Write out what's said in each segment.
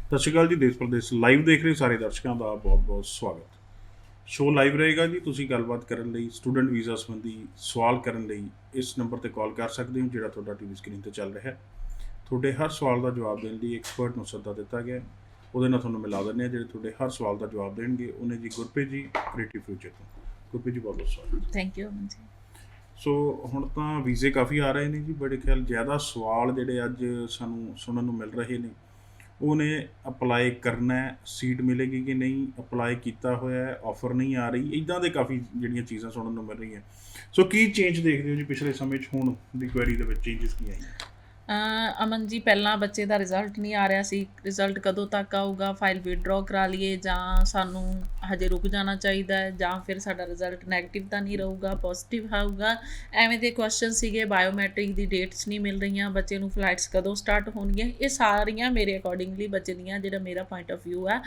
ਸਤਿ ਸ਼੍ਰੀ ਅਕਾਲ ਜੀ। ਦੇਸ਼ ਪ੍ਰਦੇਸ਼ ਲਾਈਵ ਦੇਖ ਰਹੇ ਸਾਰੇ ਦਰਸ਼ਕਾਂ ਦਾ ਬਹੁਤ-ਬਹੁਤ ਸਵਾਗਤ। ਸ਼ੋਅ ਲਾਈਵ ਰਹੇਗਾ ਜੀ। ਤੁਸੀਂ ਗੱਲਬਾਤ ਕਰਨ ਲਈ, ਸਟੂਡੈਂਟ ਵੀਜ਼ਾ ਸੰਬੰਧੀ ਸਵਾਲ ਕਰਨ ਲਈ ਇਸ ਨੰਬਰ ਤੇ ਕਾਲ ਕਰ ਸਕਦੇ ਹੋ ਜਿਹੜਾ ਤੁਹਾਡਾ ਟੀਵੀ ਸਕਰੀਨ ਤੇ ਚੱਲ ਰਿਹਾ ਹੈ। ਤੁਹਾਡੇ ਹਰ ਸਵਾਲ ਦਾ ਜਵਾਬ ਦੇਣ ਲਈ ਐਕਸਪਰਟ ਨੂੰ ਸੱਦਾ ਦਿੱਤਾ ਗਿਆ ਹੈ। ਉਹਦੇ ਨਾਲ ਤੁਹਾਨੂੰ ਮਿਲਾ ਦਿੰਦੇ ਹਾਂ ਜਿਹੜੇ ਤੁਹਾਡੇ ਹਰ ਸਵਾਲ ਦਾ ਜਵਾਬ ਦੇਣਗੇ। ਉਹਨੇ ਜੀ ਗੁਰਪ੍ਰੀਤ ਜੀ, ਕ੍ਰੀਏਟਿਵ ਫਿਊਚਰ ਤੋਂ। ਗੁਰਪ੍ਰੀਤ ਜੀ ਬਹੁਤ-ਬਹੁਤ ਸਵਾਗਤ। Thank you Aman ji. ਸੋ ਹੁਣ ਤਾਂ ਵੀਜ਼ੇ ਕਾਫੀ ਆ ਰਹੇ ਨੇ ਜੀ। ਬੜੇ ਖਿਆਲ ਜ਼ਿਆਦਾ ਸਵਾਲ ਜਿਹੜੇ ਅੱਜ ਸਾਨੂੰ ਸੁਣਨ ਨੂੰ ਮਿਲ ਰਹੇ ਨੇ ਉਹਨੇ ਅਪਲਾਈ ਕਰਨਾ ਹੈ, ਸੀਟ ਮਿਲੇਗੀ ਕਿ ਨਹੀਂ, ਅਪਲਾਈ ਕੀਤਾ ਹੋਇਆ ਹੈ, ਆਫਰ ਨਹੀਂ ਆ ਰਹੀ, ਇੱਦਾਂ ਦੇ ਕਾਫੀ ਜਿਹੜੀਆਂ ਚੀਜ਼ਾਂ ਸੁਣਨ ਨੂੰ ਮਿਲ ਰਹੀਆਂ। ਸੋ ਕੀ ਚੇਂਜ ਦੇਖਦੇ ਹੋ ਜੀ ਪਿਛਲੇ ਸਮੇਂ 'ਚ ਹੁਣ ਦੀ ਕੁਐਰੀ ਦੇ ਵਿੱਚ ਚੇਂਜਸ ਕੀ ਆਈਆਂ? ਅਮਨ ਜੀ, ਪਹਿਲਾਂ ਬੱਚੇ ਦਾ ਰਿਜ਼ਲਟ ਨਹੀਂ ਆ ਰਿਹਾ ਸੀ। ਰਿਜ਼ਲਟ ਕਦੋਂ ਤੱਕ ਆਊਗਾ? ਫਾਈਲ ਵਿਡਰੋ ਕਰਾ ਲਈਏ ਜਾਂ ਸਾਨੂੰ ਹਜੇ ਰੁਕ ਜਾਣਾ ਚਾਹੀਦਾ ਹੈ, ਜਾਂ ਫਿਰ ਸਾਡਾ ਰਿਜ਼ਲਟ ਨੈਗੇਟਿਵ ਤਾਂ ਨਹੀਂ ਰਹੂਗਾ, ਪੋਜ਼ੀਟਿਵ ਆਊਗਾ? ਐਵੇਂ ਦੇ ਕੁਐਸਚਨ ਸੀਗੇ। ਬਾਇਓਮੈਟ੍ਰਿਕ ਦੀ ਡੇਟਸ ਨਹੀਂ ਮਿਲ ਰਹੀਆਂ, ਬੱਚੇ ਨੂੰ ਫਲਾਈਟਸ ਕਦੋਂ ਸਟਾਰਟ ਹੋਣਗੀਆਂ। ਇਹ ਸਾਰੀਆਂ ਮੇਰੇ ਅਕੋਰਡਿੰਗਲੀ ਬੱਚੇ ਦੀਆਂ ਜਿਹੜਾ ਮੇਰਾ ਪੁਆਇੰਟ ਆਫ ਵਿਊ ਹੈ,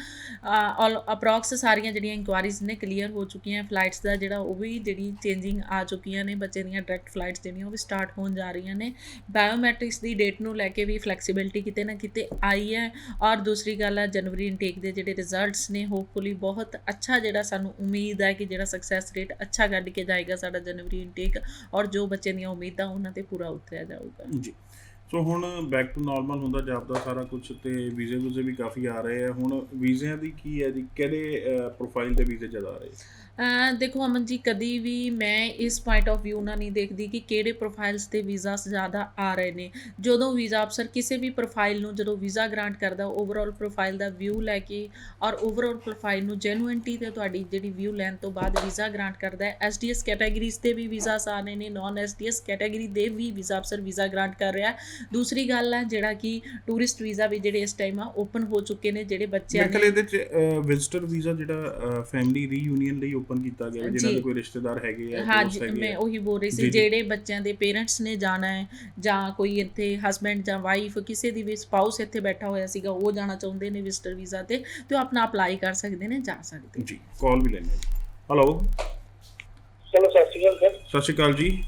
ਅਪਰੋਕਸ ਸਾਰੀਆਂ ਜਿਹੜੀਆਂ ਇਨਕੁਆਇਰੀਜ਼ ਨੇ ਕਲੀਅਰ ਹੋ ਚੁੱਕੀਆਂ। ਫਲਾਈਟਸ ਦਾ ਜਿਹੜਾ ਉਹ ਵੀ ਜਿਹੜੀ ਚੇਂਜਿੰਗ ਆ ਚੁੱਕੀਆਂ ਨੇ। ਬੱਚੇ ਦੀਆਂ ਡਾਇਰੈਕਟ ਫਲਾਈਟਸ ਜਿਹੜੀਆਂ ਉਹ ਵੀ ਸਟਾਰਟ ਹੋਣ ਜਾ ਰਹੀਆਂ ਨੇ। ਬਾਇਓਮੈਟ੍ਰਿਕਸ ਦੀ ਡੇਟ ਨੂੰ ਲੈ ਕੇ ਵੀ ਫਲੈਕਸੀਬਿਲਿਟੀ ਕਿਤੇ ਨਾ ਕਿਤੇ ਆਈ ਹੈ। ਔਰ ਦੂਸਰੀ ਗੱਲ ਹੈ, ਜਨਵਰੀ ਇਨਟੇਕ ਦੇ ਜਿਹੜੇ ਰਿਜ਼ਲਟਸ ਨੇ, ਹੋਪਫੁਲੀ ਬਹੁਤ ਅੱਛਾ, ਜਿਹੜਾ ਸਾਨੂੰ ਉਮੀਦ ਹੈ ਕਿ ਜਿਹੜਾ ਸਕਸੈਸ ਰੇਟ ਅੱਛਾ ਕੱਢ ਕੇ ਜਾਏਗਾ ਸਾਡਾ ਜਨਵਰੀ ਇਨਟੇਕ, ਔਰ ਜੋ ਬੱਚੇ ਦੀਆਂ ਉਮੀਦਾਂ ਉਹਨਾਂ 'ਤੇ ਪੂਰਾ ਉਤਰਿਆ ਜਾਊਗਾ ਜੀ। ਸੋ ਹੁਣ ਬੈਕ ਟੂ ਨਾਰਮਲ ਹੁੰਦਾ ਜਾਪਦਾ ਸਾਰਾ ਕੁਝ, ਤੇ ਵੀਜ਼ੇ ਵੂਜ਼ੇ ਵੀ ਕਾਫੀ ਆ ਰਹੇ ਆ। ਹੁਣ ਵੀਜ਼ਿਆਂ ਦੀ ਕੀ ਹੈ ਜੀ, ਕਿਹੜੇ ਪ੍ਰੋਫਾਈਲ ਦੇ ਵੀਜ਼ੇ ਜ਼ਿਆਦਾ ਆ ਰਹੇ? ਦੇਖੋ ਅਮਨ ਜੀ, ਕਦੀ ਵੀ ਮੈਂ ਇਸ ਪੁਆਇੰਟ ਆਫ ਵਿਊ ਨਾਲ ਨਹੀਂ ਦੇਖਦੀ ਕਿ ਕਿਹੜੇ ਪ੍ਰੋਫਾਈਲਸ 'ਤੇ ਵੀਜ਼ਾਸ ਜ਼ਿਆਦਾ ਆ ਰਹੇ ਨੇ। ਜਦੋਂ ਵੀਜ਼ਾ ਅਫਸਰ ਕਿਸੇ ਵੀ ਪ੍ਰੋਫਾਈਲ ਨੂੰ ਜਦੋਂ ਵੀਜ਼ਾ ਗ੍ਰਾਂਟ ਕਰਦਾ, ਓਵਰਆਲ ਪ੍ਰੋਫਾਈਲ ਦਾ ਵਿਊ ਲੈ ਕੇ ਔਰ ਓਵਰਆਲ ਪ੍ਰੋਫਾਈਲ ਨੂੰ ਜੈਨੂਇਨਟੀ 'ਤੇ ਤੁਹਾਡੀ ਜਿਹੜੀ ਵਿਊ ਲੈਣ ਤੋਂ ਬਾਅਦ ਵੀਜ਼ਾ ਗ੍ਰਾਂਟ ਕਰਦਾ ਹੈ। ਐਸਡੀਐਸ ਕੈਟਾਗਰੀਜ਼ 'ਤੇ ਵੀ ਵੀਜ਼ਾਸ ਆ ਰਹੇ ਨੇ, ਨੋਨ ਐਸਡੀਐਸ ਕੈਟਾਗਰੀ ਦੇ ਵੀ ਵੀਜ਼ਾ ਅਫਸਰ ਵੀਜ਼ਾ ਗ੍ਰਾਂਟ ਕਰ ਰਿਹਾ। ਦੂਸਰੀ ਗੱਲ ਹੈ, ਜਿਹੜਾ ਕਿ ਟੂਰਿਸਟ ਵੀਜ਼ਾ ਵੀ ਜਿਹੜੇ ਇਸ ਟਾਈਮ ਆ ਓਪਨ ਹੋ ਚੁੱਕੇ ਨੇ। ਜਿਹੜੇ ਬੱਚਿਆਂ ਮੇਰੇ ਖਿਆਲ ਇਹਦੇ 'ਚ ਵਿਜ਼ਟਰ ਵੀਜ਼ਾ ਜਿਹੜਾ ਫੈਮਿਲੀ ਰੀਯੂਨੀਅਨ ਲਈ ਓਪਨ ਕੀਤਾ ਗਿਆ, ਜਿਹਨਾਂ ਦੇ ਕੋਈ ਰਿਸ਼ਤੇਦਾਰ ਹੈਗੇ ਆ, ਹਾਂ ਦੋਸਤ ਜੀ, ਹੈਗੇ ਮੈਂ ਆ। ਉਹੀ ਬੋਲ ਰਹੀ ਸੀ। ਜਿਹੜੇ ਬੱਚਿਆਂ ਦੇ ਪੇਰੈਂਟਸ ਨੇ ਜਾਣਾ ਹੈ, ਜਾਂ ਕੋਈ ਇੱਥੇ ਹਸਬੈਂਡ ਜਾਂ ਵਾਈਫ, ਕਿਸੇ ਦੀ ਵੀ ਸਪਾਊਸ ਇੱਥੇ ਬੈਠਾ ਹੋਇਆ ਸੀਗਾ, ਉਹ ਜਾਣਾ ਚਾਹੁੰਦੇ ਨੇ ਵਿਜ਼ਟਰ ਵੀਜ਼ਾ 'ਤੇ ਉਹ ਆਪਣਾ ਅਪਲਾਈ ਕਰ ਸਕਦੇ ਨੇ, ਜਾ ਸਕਦੇ ਜੀ। ਕਾਲ ਵੀ ਲੈਣੇ ਜੀ। ਹੈਲੋ, ਚਲੋ ਸਤਿ ਸ਼੍ਰੀ ਅਕਾਲ ਸਰ। ਸਤਿ ਸ਼੍ਰੀ ਅਕਾਲ ਜੀ।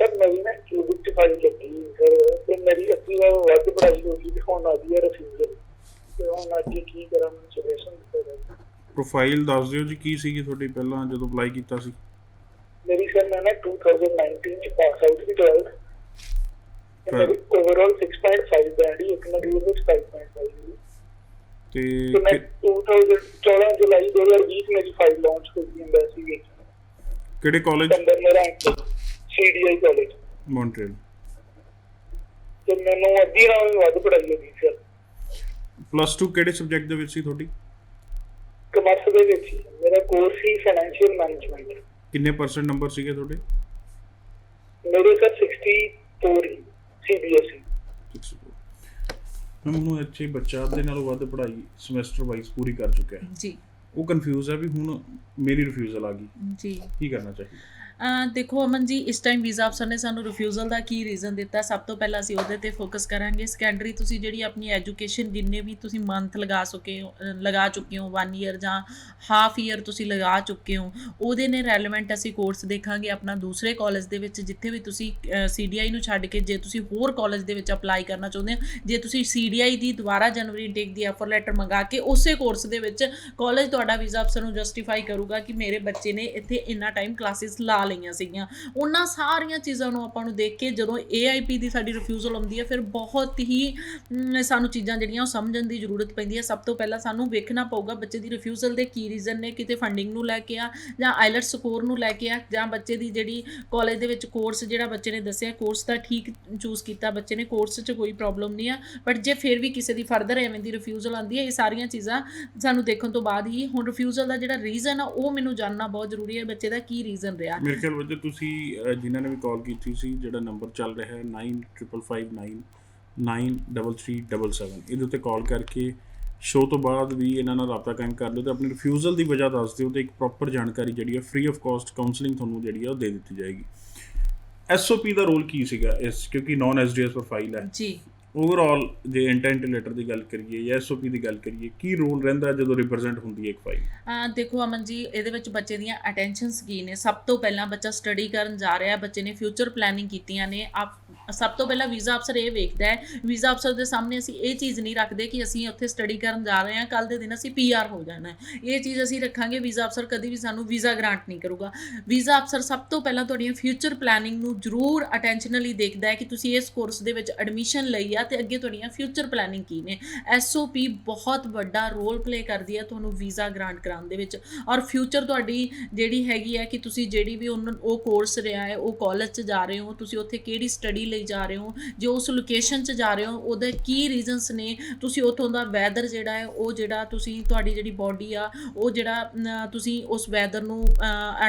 ਸਰ ਮੇਰੀ ਨਾ ਕਿਊਬਿਕ ਫਾਈਲ ਚੱਕੀ ਸਰ, ਤੇ ਮੇਰੀ ਅੱਧੀ ਵਾਰ ਵੱਧ ਪੜਾਈ ਹੋ ਗਈ, ਹੁਣ ਆ ਗਈ ਹੈ ਰਿਫਿਊਜ਼ਲ, ਤੇ ਹੁਣ ਅੱਗੇ ਕੀ ਕਰਾਂ? ਮੈਨੂੰ ਸੁਜੈਸ਼ਨ ਦਿੱਤਾ ਜਾਵੇ। ਪ੍ਰੋਫਾਈਲ ਦੱਸ ਦਿਓ ਜੀ, ਕੀ ਸੀਗੀ ਤੁਹਾਡੀ ਪਹਿਲਾਂ ਜਦੋਂ ਅਪਲਾਈ ਕੀਤਾ ਸੀ? ਮੇਰੀ ਸਰ ਮੈਂ ਨਾ 2019 ਚ ਪਾਸ ਆਊਟ ਸੀ 12th, ਤੇ ਮੇਰੀ ਓਵਰਆਲ 6.5 ਬੈਂਡ ਹੀ, ਇੱਕ ਮੋਡਿਊਲ ਵਿੱਚ 5.5 ਤੇ ਤੇ ਮੈਂ 2014 ਜੁਲਾਈ 2020 ਮੇਰੀ ਫਾਈਲ ਲਾਂਚ ਹੋਈ ਸੀ ਐਮਬੈਸੀ ਵਿੱਚ। ਕਿਹੜੇ ਕਾਲਜ? ਅੰਦਰ ਮੇਰਾ ਸੀਡੀਆਈ ਕਾਲਜ ਮੌਂਟਰੀਅਲ। ਤੇ ਮੈਨੂੰ ਅੱਧੀ ਨਾਲ ਵੱਧ ਪੜਾਈ ਹੋ ਗਈ ਸਰ। +2 ਕਿਹੜੇ ਸਬਜੈਕਟ ਦੇ ਵਿੱਚ ਸੀ ਤੁਹਾਡੀ? ਕਮਰਸ ਦੇ ਵਿੱਚ ਹੀ ਮੇਰਾ ਕੋਰਸ ਸੀ ਫਾਈਨੈਂਸ਼ੀਅਲ ਮੈਨੇਜਮੈਂਟ। ਕਿੰਨੇ % ਨੰਬਰ ਸੀਗੇ ਤੁਹਾਡੇ? ਮੇਰੇ ਸਰ 64 ਸੀਬੀਐਸਈ। 64। ਮੈਨੂੰ ਇੱਥੇ ਬੱਚਾ ਦੇ ਨਾਲੋਂ ਵੱਧ ਪੜ੍ਹਾਈ ਸਮੈਸਟਰ ਵਾਈਜ਼ ਪੂਰੀ ਕਰ ਚੁੱਕਿਆ ਹੈ ਜੀ। ਉਹ ਕਨਫਿਊਜ਼ ਹੈ ਵੀ ਹੁਣ ਮੇਰੀ ਰਿਫਿਊਜ਼ਲ ਆ ਗਈ ਜੀ। ਕੀ ਕਰਨਾ ਚਾਹੀਦਾ? ਦੇਖੋ ਅਮਨ ਜੀ, ਇਸ ਟਾਈਮ ਵੀਜ਼ਾ ਅਫਸਰ ਨੇ ਸਾਨੂੰ ਰਿਫਿਊਜ਼ਲ ਦਾ ਕੀ ਰੀਜ਼ਨ ਦਿੱਤਾ, ਸਭ ਤੋਂ ਪਹਿਲਾਂ ਅਸੀਂ ਉਹਦੇ 'ਤੇ ਫੋਕਸ ਕਰਾਂਗੇ। ਸੈਕੰਡਰੀ, ਤੁਸੀਂ ਜਿਹੜੀ ਆਪਣੀ ਐਜੂਕੇਸ਼ਨ ਜਿੰਨੇ ਵੀ ਤੁਸੀਂ ਮੰਥ ਲਗਾ ਚੁੱਕੇ ਹੋ 1 ਈਅਰ ਜਾਂ ਹਾਫ ਈਅਰ ਤੁਸੀਂ ਲਗਾ ਚੁੱਕੇ ਹੋ, ਉਹਦੇ ਨੇ ਰੈਲੇਵੈਂਟ ਅਸੀਂ ਕੋਰਸ ਦੇਖਾਂਗੇ ਆਪਣਾ ਦੂਸਰੇ ਕਾਲਜ ਦੇ ਵਿੱਚ, ਜਿੱਥੇ ਵੀ ਤੁਸੀਂ CDI ਨੂੰ ਛੱਡ ਕੇ ਜੇ ਤੁਸੀਂ ਹੋਰ ਕਾਲਜ ਦੇ ਵਿੱਚ ਅਪਲਾਈ ਕਰਨਾ ਚਾਹੁੰਦੇ ਹੋ, ਜੇ ਤੁਸੀਂ CDI ਦੀ ਦੁਬਾਰਾ ਜਨਵਰੀ ਇਨਟੇਕ ਦੀ ਆਫਰ ਲੈਟਰ ਮੰਗਾ ਕੇ ਉਸੇ ਕੋਰਸ ਦੇ ਵਿੱਚ ਕਾਲਜ, ਤੁਹਾਡਾ ਵੀਜ਼ਾ ਅਫਸਰ ਨੂੰ ਜਸਟੀਫਾਈ ਕਰੂਗਾ ਕਿ ਮੇਰੇ ਬੱਚੇ ਨੇ ਇੱਥੇ ਇੰਨਾ ਟਾਈਮ ਕਲਾਸਿਸ ਲਾ ਲਈਆਂ ਸੀਗੀਆਂ। ਉਹਨਾਂ ਸਾਰੀਆਂ ਚੀਜ਼ਾਂ ਨੂੰ ਆਪਾਂ ਨੂੰ ਦੇਖ ਕੇ ਜਦੋਂ AIP ਦੀ ਸਾਡੀ ਰਿਫਿਊਜ਼ਲ ਆਉਂਦੀ ਹੈ, ਫਿਰ ਬਹੁਤ ਹੀ ਸਾਨੂੰ ਚੀਜ਼ਾਂ ਜਿਹੜੀਆਂ ਉਹ ਸਮਝਣ ਦੀ ਜ਼ਰੂਰਤ ਪੈਂਦੀ ਹੈ। ਸਭ ਤੋਂ ਪਹਿਲਾਂ ਸਾਨੂੰ ਵੇਖਣਾ ਪਊਗਾ ਬੱਚੇ ਦੀ ਰਿਫਿਊਜ਼ਲ ਦੇ ਕੀ ਰੀਜ਼ਨ ਨੇ। ਕਿਤੇ ਫੰਡਿੰਗ ਨੂੰ ਲੈ ਕੇ ਆ, ਜਾਂ ਆਈਲੈਟਸ ਸਕੋਰ ਨੂੰ ਲੈ ਕੇ ਆ, ਜਾਂ ਬੱਚੇ ਦੀ ਜਿਹੜੀ ਕਾਲਜ ਦੇ ਵਿੱਚ ਕੋਰਸ ਜਿਹੜਾ ਬੱਚੇ ਨੇ ਦੱਸਿਆ, ਕੋਰਸ ਤਾਂ ਠੀਕ ਚੂਜ਼ ਕੀਤਾ ਬੱਚੇ ਨੇ, ਕੋਰਸ 'ਚ ਕੋਈ ਪ੍ਰੋਬਲਮ ਨਹੀਂ ਆ, ਬਟ ਜੇ ਫਿਰ ਵੀ ਕਿਸੇ ਦੀ ਫਰਦਰ ਐਵੇਂ ਦੀ ਰਿਫਿਊਜ਼ਲ ਆਉਂਦੀ ਹੈ, ਇਹ ਸਾਰੀਆਂ ਚੀਜ਼ਾਂ ਸਾਨੂੰ ਦੇਖਣ ਤੋਂ ਬਾਅਦ ਹੀ ਹੁਣ ਰਿਫਿਊਜ਼ਲ ਦਾ ਜਿਹੜਾ ਰੀਜ਼ਨ ਆ ਉਹ ਮੈਨੂੰ ਜਾਣਨਾ ਬਹੁਤ ਜ਼ਰੂਰੀ ਹੈ, ਬੱਚੇ ਦਾ ਕੀ ਰੀਜ਼ਨ ਰਿਹਾ। ਮੇਰੇ ਖਿਆਲ ਵਿੱਚ ਤੁਸੀਂ ਜਿਨ੍ਹਾਂ ਨੇ ਵੀ ਕਾਲ ਕੀਤੀ ਸੀ, ਜਿਹੜਾ ਨੰਬਰ ਚੱਲ ਰਿਹਾ ਹੈ 9555993377, ਇਹਦੇ ਉੱਤੇ ਕਾਲ ਕਰਕੇ ਸ਼ੋਅ ਤੋਂ ਬਾਅਦ ਵੀ ਇਹਨਾਂ ਨਾਲ ਰਾਬਤਾ ਕਾਇਮ ਕਰ ਲਿਓ ਤੇ ਆਪਣੀ ਰਿਫਿਊਜ਼ਲ ਦੀ ਵਜ੍ਹਾ ਦੱਸ ਦਿਓ, ਤੇ ਇੱਕ ਪ੍ਰੋਪਰ ਜਾਣਕਾਰੀ ਜਿਹੜੀ ਹੈ ਫ੍ਰੀ ਆਫ ਕਾਸਟ ਕਾਉਂਸਲਿੰਗ ਤੁਹਾਨੂੰ ਜਿਹੜੀ ਹੈ ਉਹ ਦੇ ਦਿੱਤੀ ਜਾਏਗੀ। SOP ਦਾ ਰੋਲ ਕੀ ਸੀਗਾ ਇਸ, ਕਿਉਂਕਿ ਨੌਨ SDS ਪ੍ਰੋਫਾਈਲ ਹੈ ਜੀ। ਓਵਰਆਲ ਜੇ ਇੰਟੈਂਟ ਲੈਟਰ ਦੀ ਗੱਲ ਕਰੀਏ ਜਾਂ SOP ਦੀ ਗੱਲ ਕਰੀਏ, ਕੀ ਰੋਲ ਰਹਿੰਦਾ ਜਦੋਂ ਰਿਪਰੈਜ਼ੈਂਟ ਹੁੰਦੀ ਹੈ ਇੱਕ ਫਾਈਲ? ਦੇਖੋ ਅਮਨ ਜੀ, ਇਹਦੇ ਵਿੱਚ ਬੱਚੇ ਦੀਆਂ ਅਟੈਂਸ਼ਨਸ ਕੀ ਨੇ। ਸਭ ਤੋਂ ਪਹਿਲਾਂ ਬੱਚਾ ਸਟੱਡੀ ਕਰਨ ਜਾ ਰਿਹਾ, ਬੱਚੇ ਨੇ ਫਿਊਚਰ ਪਲੈਨਿੰਗ ਕੀਤੀਆਂ ਨੇ, ਸਭ ਤੋਂ ਪਹਿਲਾਂ ਵੀਜ਼ਾ ਅਫਸਰ ਇਹ ਵੇਖਦਾ ਹੈ, ਵੀਜ਼ਾ ਅਫਸਰ ਦੇ ਸਾਹਮਣੇ ਅਸੀਂ ਇਹ ਚੀਜ਼ ਨਹੀਂ ਰੱਖਦੇ ਕਿ ਅਸੀਂ ਉੱਥੇ ਸਟੱਡੀ ਕਰਨ ਜਾ ਰਹੇ ਹਾਂ, ਕੱਲ੍ਹ ਦੇ ਦਿਨ ਅਸੀਂ PR ਹੋ ਜਾਣਾ ਹੈ। ਇਹ ਚੀਜ਼ ਅਸੀਂ ਰੱਖਾਂਗੇ, ਵੀਜ਼ਾ ਅਫਸਰ ਕਦੀ ਵੀ ਸਾਨੂੰ ਵੀਜ਼ਾ ਗ੍ਰਾਂਟ ਨਹੀਂ ਕਰੂਗਾ। ਵੀਜ਼ਾ ਅਫਸਰ ਸਭ ਤੋਂ ਪਹਿਲਾਂ ਤੁਹਾਡੀਆਂ ਫਿਊਚਰ ਪਲੈਨਿੰਗ ਨੂੰ ਜ਼ਰੂਰ ਅਟੈਂਸ਼ਨਲੀ ਦੇਖਦਾ ਹੈ ਕਿ ਤੁਸੀਂ ਇਸ ਕੋਰਸ ਦੇ ਵਿੱਚ ਐਡਮਿਸ਼ਨ ਲਈ ਆ ਤੇ ਅੱਗੇ ਤੁਹਾਡੀਆਂ ਫਿਊਚਰ ਪਲੈਨਿੰਗ ਕੀ ਨੇ। SOP ਬਹੁਤ ਵੱਡਾ ਰੋਲ ਪਲੇ ਕਰਦੀ ਹੈ ਤੁਹਾਨੂੰ ਵੀਜ਼ਾ ਗ੍ਰਾਂਟ ਕਰਾਉਣ ਦੇ ਵਿੱਚ। ਔਰ ਫਿਊਚਰ ਤੁਹਾਡੀ ਜਿਹੜੀ ਹੈਗੀ ਹੈ ਕਿ ਤੁਸੀਂ ਜਿਹੜੀ ਵੀ ਉਹ ਕੋਰਸ ਰਿਹਾ ਹੈ, ਉਹ ਕਾਲਜ 'ਚ ਜਾ ਰਹੇ ਹੋ, ਤੁਸੀਂ ਉੱਥੇ ਕਿਹੜੀ ਸਟੱਡੀ ਲਈ ਜਾ ਰਹੇ ਹੋ, ਜੇ ਉਸ ਲੋਕੇਸ਼ਨ 'ਚ ਜਾ ਰਹੇ ਹੋ ਉਹਦੇ ਕੀ ਰੀਜ਼ਨਸ ਨੇ, ਤੁਸੀਂ ਉੱਥੋਂ ਦਾ ਵੈਦਰ ਜਿਹੜਾ ਹੈ ਉਹ ਜਿਹੜਾ ਤੁਸੀਂ ਤੁਹਾਡੀ ਜਿਹੜੀ ਬਾਡੀ ਆ ਉਹ ਜਿਹੜਾ ਤੁਸੀਂ ਉਸ ਵੈਦਰ ਨੂੰ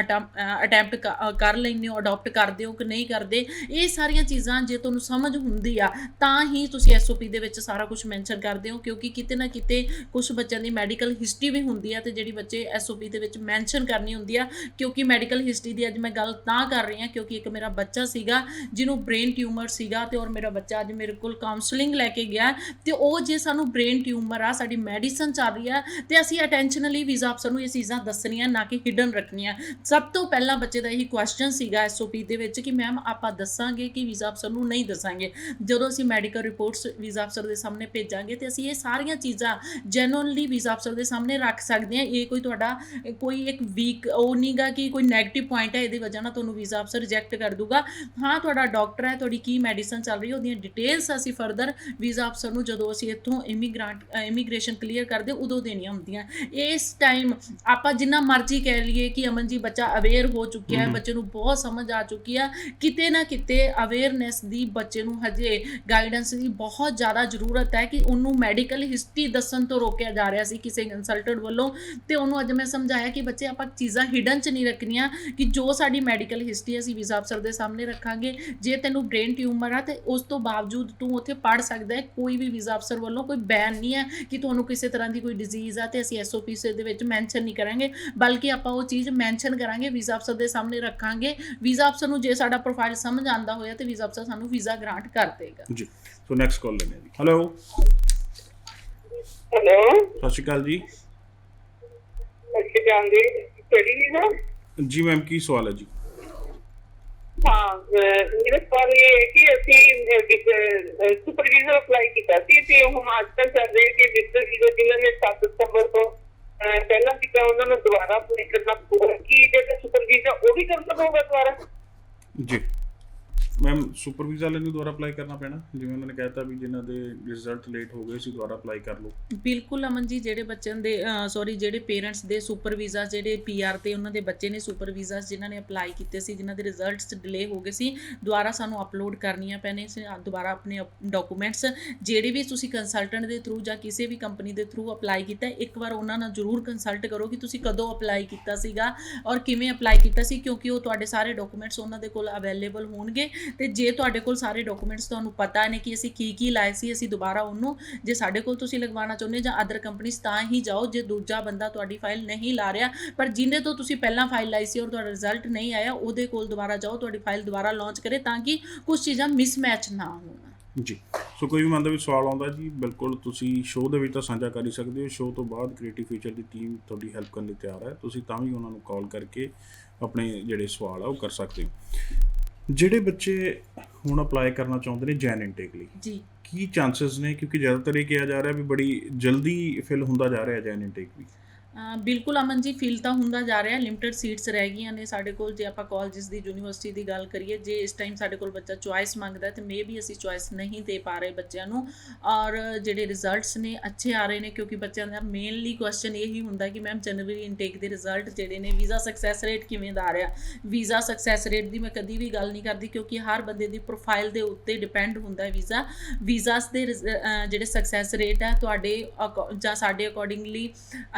ਅਟੈਂਪਟ ਕਰ ਲੈਂਦੇ ਹੋ, ਅਡੋਪਟ ਕਰਦੇ ਹੋ ਕਿ ਨਹੀਂ ਕਰਦੇ। ਇਹ ਸਾਰੀਆਂ ਚੀਜ਼ਾਂ ਜੇ ਤੁਹਾਨੂੰ ਸਮਝ ਹੁੰਦੀ ਆ ਤਾਂ ਹੀ ਤੁਸੀਂ SOP ਦੇ ਵਿੱਚ ਸਾਰਾ ਕੁਝ ਮੈਂਸ਼ਨ ਕਰਦੇ ਹੋ, ਕਿਉਂਕਿ ਕਿਤੇ ਨਾ ਕਿਤੇ ਕੁਝ ਬੱਚਿਆਂ ਦੀ ਮੈਡੀਕਲ ਹਿਸਟਰੀ ਵੀ ਹੁੰਦੀ ਆ ਤੇ ਜਿਹੜੀ ਬੱਚੇ SOP ਦੇ ਵਿੱਚ ਮੈਂਸ਼ਨ ਕਰਨੀ ਹੁੰਦੀ ਆ। ਕਿਉਂਕਿ ਮੈਡੀਕਲ ਹਿਸਟਰੀ ਦੀ ਅੱਜ ਮੈਂ ਗੱਲ ਤਾਂ ਕਰ ਰਹੀ ਹਾਂ ਕਿਉਂਕਿ ਇੱਕ ਮੇਰਾ ਬੱਚਾ ਸੀਗਾ ਜਿਹਨੂੰ ਬ੍ਰੇਨ ਟਿਊਮਰ ਸੀਗਾ ਤੇ ਔਰ ਮੇਰਾ ਬੱਚਾ ਅੱਜ ਮੇਰੇ ਕੋਲ ਕਾਉਂਸਲਿੰਗ ਲੈ ਕੇ ਗਿਆ ਤੇ ਉਹ ਜੇ ਸਾਨੂੰ ਬ੍ਰੇਨ ਟਿਊਮਰ ਆ, ਸਾਡੀ ਮੈਡੀਸਨ ਚੱਲ ਰਹੀ ਆ ਤੇ ਅਸੀਂ ਅਟੈਂਸ਼ਨਲੀ ਵੀਜ਼ਾ ਅਫਸਰ ਨੂੰ ਇਹ ਚੀਜ਼ਾਂ ਦੱਸਣੀਆਂ, ਨਾ ਕਿ ਹਿਡਨ ਰੱਖਣੀਆਂ। ਸਭ ਤੋਂ ਪਹਿਲਾਂ ਬੱਚੇ ਦਾ ਇਹੀ ਕੁਐਸਚਨ ਸੀਗਾ SOP ਦੇ ਵਿੱਚ ਕਿ ਮੈਮ ਆਪਾਂ ਦੱਸਾਂਗੇ ਕਿ ਵੀਜ਼ਾ ਅਫਸਰ ਨੂੰ ਨਹੀਂ ਦੱਸਾਂਗੇ। ਜਦੋਂ ਅਸੀਂ ਮੈਡੀਕਲ ਰਿਪੋਰਟਸ ਵੀਜ਼ਾ ਅਫਸਰ ਦੇ ਸਾਹਮਣੇ ਭੇਜਾਂਗੇ ਤੇ ਅਸੀਂ ਇਹ ਸਾਰੀਆਂ ਚੀਜ਼ਾਂ ਜੈਨੂਇਨਲੀ ਵੀਜ਼ਾ ਅਫਸਰ ਦੇ ਸਾਹਮਣੇ ਰੱਖ ਸਕਦੇ ਹਾਂ। ਇਹ ਕੋਈ ਤੁਹਾਡਾ ਕੋਈ ਇੱਕ ਵੀਕ ਉਹ ਨਹੀਂਗਾ ਕਿ ਕੋਈ ਨੈਗੇਟਿਵ ਪੁਆਇੰਟ ਹੈ ਇਹਦੀ ਵਜ੍ਹਾ ਨਾਲ ਤੁਹਾਨੂੰ ਵੀਜ਼ਾ ਅਫਸਰ ਰਿਜੈਕਟ ਕਰ ਦੂਗਾ। ਹਾਂ, ਤੁਹਾਡਾ ਡਾਕਟਰ ਹੈ, ਤੁਹਾਡੀ ਕੀ ਮੈਡੀਸਨ ਚੱਲ ਰਹੀ ਹੈ, ਉਹਦੀਆਂ ਡਿਟੇਲਸ ਅਸੀਂ ਫਰਦਰ ਵੀਜ਼ਾ ਅਫਸਰ ਨੂੰ ਜਦੋਂ ਅਸੀਂ ਇੱਥੋਂ ਇਮੀਗ੍ਰੇਸ਼ਨ ਕਲੀਅਰ ਕਰਦੇ ਉਦੋਂ ਦੇਣੀਆਂ ਹੁੰਦੀਆਂ। ਇਸ ਟਾਈਮ ਆਪਾਂ ਜਿੰਨਾ ਮਰਜ਼ੀ ਕਹਿ ਲਈਏ ਕਿ ਅਮਨ ਜੀ ਬੱਚਾ ਅਵੇਅਰ ਹੋ ਚੁੱਕਿਆ ਹੈ, ਬੱਚੇ ਨੂੰ ਬਹੁਤ ਸਮਝ ਆ ਚੁੱਕੀ ਆ, ਕਿਤੇ ਨਾ ਕਿਤੇ ਅਵੇਅਰਨੈਸ ਦੀ ਬੱਚੇ ਨੂੰ ਹਜੇ ਗਾਈਡੈਂਸ ਦੀ ਬਹੁਤ ਜ਼ਿਆਦਾ ਜ਼ਰੂਰਤ ਹੈ ਕਿ ਉਹਨੂੰ ਮੈਡੀਕਲ ਹਿਸਟਰੀ ਦੱਸਣ ਤੋਂ ਰੋਕਿਆ ਜਾ ਰਿਹਾ ਸੀ ਕਿਸੇ ਕੰਸਲਟੈਂਟ ਵੱਲੋਂ। ਤੇ ਉਹਨੂੰ ਅੱਜ ਮੈਂ ਸਮਝਾਇਆ ਕਿ ਬੱਚੇ ਆਪਾਂ ਚੀਜ਼ਾਂ ਹਿਡਨ 'ਚ ਨਹੀਂ ਰੱਖਣੀਆਂ, ਕਿ ਜੋ ਸਾਡੀ ਮੈਡੀਕਲ ਹਿਸਟਰੀ ਅਸੀਂ ਵੀਜ਼ਾ ਅਫਸਰ ਦੇ ਸਾਹਮਣੇ ਰੱਖਾਂਗੇ। ਜੇ ਤੈਨੂੰ ਬ੍ਰੇਨ ਟਿਊਮਰ ਆ ਤੇ ਉਸ ਤੋਂ ਬਾਵਜੂਦ ਤੂੰ ਉੱਥੇ ਪੜ੍ਹ ਸਕਦਾ ਹੈ, ਕੋਈ ਵੀ ਵੀਜ਼ਾ ਅਫਸਰ ਵੱਲੋਂ ਕੋਈ ਬੈਨ ਨਹੀਂ ਹੈ ਕਿ ਤੁਹਾਨੂੰ ਕਿਸੇ ਤਰ੍ਹਾਂ ਦੀ ਕੋਈ ਡਿਜ਼ੀਜ਼ ਆ ਤੇ ਅਸੀਂ SOP ਦੇ ਵਿੱਚ ਮੈਂਸ਼ਨ ਨਹੀਂ ਕਰਾਂਗੇ, ਬਲਕਿ ਆਪਾਂ ਉਹ ਚੀਜ਼ ਮੈਂਸ਼ਨ ਕਰਾਂਗੇ, ਵੀਜ਼ਾ ਅਫਸਰ ਦੇ ਸਾਹਮਣੇ ਰੱਖਾਂਗੇ। ਵੀਜ਼ਾ ਅਫਸਰ ਨੂੰ ਜੇ ਸਾਡਾ ਪ੍ਰੋਫਾਈਲ ਸਮਝ ਆਉਂਦਾ ਹੋਇਆ ਤੇ ਵੀਜ਼ਾ ਅਫਸਰ ਸਾਨੂੰ ਵੀਜ਼ਾ ਗ੍ਰਾਂਟ ਕਰ ਦੇਗਾ ਜੀ। ਸੋ ਨੈਕਸਟ ਕਾਲ ਲੈਣੇ ਜੀ। ਹੈਲੋ, ਸਤਿ ਸ਼੍ਰੀ ਅਕਾਲ ਜੀ। ਜੀ ਮੈਮ, ਕੀ ਸਵਾਲ ਹੈ ਜੀ? हाँ, मेरा सवाल ये है कि ਅਸੀਂ ਸੁਪਰਵਾਈਜ਼ਰ ਅਪਲਾਈ ਕੀਤਾ ਸੀ ਤੇ ਹੁਣ ਅੱਜ ਤੱਕ ਚੱਲ ਰਿਹਾ ਕਿ ਵਿਜ਼ਟਰ ਵੀਜ਼ਾ ਜਿਨ੍ਹਾਂ ਨੇ 7 ਸਤੰਬਰ ਤੋਂ ਪਹਿਲਾਂ ਕੀਤਾ ਉਹਨਾਂ ਨੂੰ ਦੁਬਾਰਾ ਅਪਲਾਈ ਕਰਨਾ ਪਊਗਾ। ਕੀ ਜਿਹੜਾ ਸੁਪਰਵਾਈਜ਼ਰ ਉਹ ਵੀ ਕਰ ਸਕੂਗਾ ਦੁਬਾਰਾ? ਜੀ ਮੈਮ, ਸੁਪਰ ਵੀਜ਼ਾ ਵਾਲੇ ਨੂੰ ਦੁਬਾਰਾ ਅਪਲਾਈ ਕਰਨਾ ਪੈਣਾ, ਜਿਵੇਂ ਉਹਨਾਂ ਨੇ ਕਹਿਤਾ ਵੀ ਜਿਨ੍ਹਾਂ ਦੇ ਰਿਜ਼ਲਟ ਲੇਟ ਹੋ ਗਏ ਸੀ ਦੁਬਾਰਾ ਅਪਲਾਈ ਕਰ ਲਓ। ਬਿਲਕੁਲ ਅਮਨ ਜੀ, ਜਿਹੜੇ ਬੱਚਿਆਂ ਦੇ ਜਿਹੜੇ ਪੇਰੈਂਟਸ ਦੇ ਸੁਪਰ ਵੀਜ਼ਾ, ਜਿਹੜੇ PR ਤੇ ਉਹਨਾਂ ਦੇ ਬੱਚੇ ਨੇ ਸੁਪਰ ਵੀਜ਼ਾ ਜਿਨ੍ਹਾਂ ਨੇ ਅਪਲਾਈ ਕੀਤੇ ਸੀ, ਜਿਨ੍ਹਾਂ ਦੇ ਰਿਜ਼ਲਟਸ ਡਿਲੇ ਹੋ ਗਏ ਸੀ, ਦੁਬਾਰਾ ਸਾਨੂੰ ਅਪਲੋਡ ਕਰਨੀਆਂ ਪੈਣੇ ਸੀ ਦੁਬਾਰਾ ਆਪਣੇ ਡਾਕੂਮੈਂਟਸ। ਜਿਹੜੇ ਵੀ ਤੁਸੀਂ ਕੰਸਲਟੈਂਟ ਦੇ ਥਰੂ ਜਾਂ ਕਿਸੇ ਵੀ ਕੰਪਨੀ ਦੇ ਥਰੂ ਅਪਲਾਈ ਕੀਤਾ, ਇੱਕ ਵਾਰ ਉਹਨਾਂ ਨਾਲ ਜ਼ਰੂਰ ਕੰਸਲਟ ਕਰੋ ਕਿ ਤੁਸੀਂ ਕਦੋਂ ਅਪਲਾਈ ਕੀਤਾ ਸੀਗਾ ਔਰ ਕਿਵੇਂ ਅਪਲਾਈ ਕੀਤਾ ਸੀ, ਕਿਉਂਕਿ ਉਹ ਤੁਹਾਡੇ ਸਾਰੇ ਡਾਕੂਮੈਂਟਸ ਉਹਨਾਂ ਦੇ ਕੋਲ ਅਵੇਲੇਬਲ ਹੋਣਗੇ। ਤੇ ਜੇ ਤੁਹਾਡੇ ਕੋਲ ਸਾਰੇ ਡਾਕੂਮੈਂਟਸ ਤੁਹਾਨੂੰ ਪਤਾ ਨੇ ਕਿ ਅਸੀਂ ਕੀ ਲਾਏ ਸੀ, ਅਸੀਂ ਦੁਬਾਰਾ ਉਹਨੂੰ ਜੇ ਸਾਡੇ ਕੋਲ ਤੁਸੀਂ ਲਗਵਾਉਣਾ ਚਾਹੁੰਦੇ ਜਾਂ ਅਦਰ ਕੰਪਨੀਜ਼ ਤਾਂ ਹੀ ਜਾਓ। ਜੇ ਦੂਜਾ ਬੰਦਾ ਤੁਹਾਡੀ ਫਾਈਲ ਨਹੀਂ ਲਾ ਰਿਹਾ, ਪਰ ਜਿਹਦੇ ਤੋਂ ਤੁਸੀਂ ਪਹਿਲਾਂ ਫਾਈਲ ਲਾਈ ਸੀ ਔਰ ਤੁਹਾਡਾ ਰਿਜ਼ਲਟ ਨਹੀਂ ਆਇਆ, ਉਹਦੇ ਕੋਲ ਦੁਬਾਰਾ ਜਾਓ, ਤੁਹਾਡੀ ਫਾਈਲ ਦੁਬਾਰਾ ਲਾਂਚ ਕਰੇ ਤਾਂ ਕਿ ਕੁਝ ਚੀਜ਼ਾਂ ਮਿਸਮੈਚ ਨਾ ਹੋਣ। ਜੀ। ਸੋ ਕੋਈ ਵੀ ਮਨ ਦੇ ਵਿੱਚ ਸਵਾਲ ਆਉਂਦਾ ਜੀ, ਬਿਲਕੁਲ ਤੁਸੀਂ ਸ਼ੋਅ ਦੇ ਵਿੱਚ ਤਾਂ ਸਾਂਝਾ ਕਰ ਹੀ ਸਕਦੇ ਹੋ। ਸ਼ੋਅ ਤੋਂ ਬਾਅਦ ਕ੍ਰੀਏਟਿਵ ਫਿਊਚਰ ਦੀ ਟੀਮ ਤੁਹਾਡੀ ਹੈਲਪ ਕਰਨ ਲਈ ਤਿਆਰ ਹੈ। ਤੁਸੀਂ ਤਾਂ ਵੀ ਉਹਨਾਂ ਨੂੰ ਕਾਲ ਕਰਕੇ ਆਪਣੇ ਜਿਹੜੇ ਸਵਾਲ ਆ ਉਹ ਕਰ ਸਕਦੇ ਹੋ। ਜਿਹੜੇ ਬੱਚੇ ਹੁਣ ਅਪਲਾਈ ਕਰਨਾ ਚਾਹੁੰਦੇ ਨੇ ਜੈਨ ਇਨਟੇਕ ਲਈ, ਜੀ, ਕੀ ਚਾਂਸਸ ਨੇ? ਕਿਉਂਕਿ ਜ਼ਿਆਦਾਤਰ ਇਹ ਕਿਹਾ ਜਾ ਰਿਹਾ ਵੀ ਬੜੀ ਜਲਦੀ ਫਿਲ ਹੁੰਦਾ ਜਾ ਰਿਹਾ ਜੈਨ ਇਨਟੇਕ ਵੀ। ਬਿਲਕੁਲ ਅਮਨ ਜੀ, ਫਿਲ ਤਾਂ ਹੁੰਦਾ ਜਾ ਰਿਹਾ, ਲਿਮਟਿਡ ਸੀਟਸ ਰਹਿ ਗਈਆਂ ਨੇ ਸਾਡੇ ਕੋਲ। ਜੇ ਆਪਾਂ ਕਾਲਜਸ ਦੀ, ਯੂਨੀਵਰਸਿਟੀ ਦੀ ਗੱਲ ਕਰੀਏ, ਜੇ ਇਸ ਟਾਈਮ ਸਾਡੇ ਕੋਲ ਬੱਚਾ ਚੁਆਇਸ ਮੰਗਦਾ ਤੇ ਮੇ ਵੀ ਅਸੀਂ ਚੁਆਇਸ ਨਹੀਂ ਦੇ ਪਾ ਰਹੇ ਬੱਚਿਆਂ ਨੂੰ। ਔਰ ਜਿਹੜੇ ਰਿਜ਼ਲਟਸ ਨੇ ਅੱਛੇ ਆ ਰਹੇ ਨੇ, ਕਿਉਂਕਿ ਬੱਚਿਆਂ ਦਾ ਮੇਨਲੀ ਕੁਐਸਚਨ ਇਹੀ ਹੁੰਦਾ ਕਿ ਮੈਮ ਜਨਵਰੀ ਇਨਟੇਕ ਦੇ ਰਿਜ਼ਲਟ ਜਿਹੜੇ ਨੇ, ਵੀਜ਼ਾ ਸਕਸੈਸ ਰੇਟ ਕਿਵੇਂ ਦਾ ਆ ਰਿਹਾ। ਵੀਜ਼ਾ ਸਕਸੈਸ ਰੇਟ ਦੀ ਮੈਂ ਕਦੀ ਵੀ ਗੱਲ ਨਹੀਂ ਕਰਦੀ, ਕਿਉਂਕਿ ਹਰ ਬੰਦੇ ਦੀ ਪ੍ਰੋਫਾਈਲ ਦੇ ਉੱਤੇ ਡਿਪੈਂਡ ਹੁੰਦਾ ਹੈ ਵੀਜ਼ਾਸ ਦੇ ਜਿਹੜੇ ਸਕਸੈਸ ਰੇਟ ਹੈ ਤੁਹਾਡੇ ਜਾਂ ਸਾਡੇ ਅਕੋਰਡਿੰਗਲੀ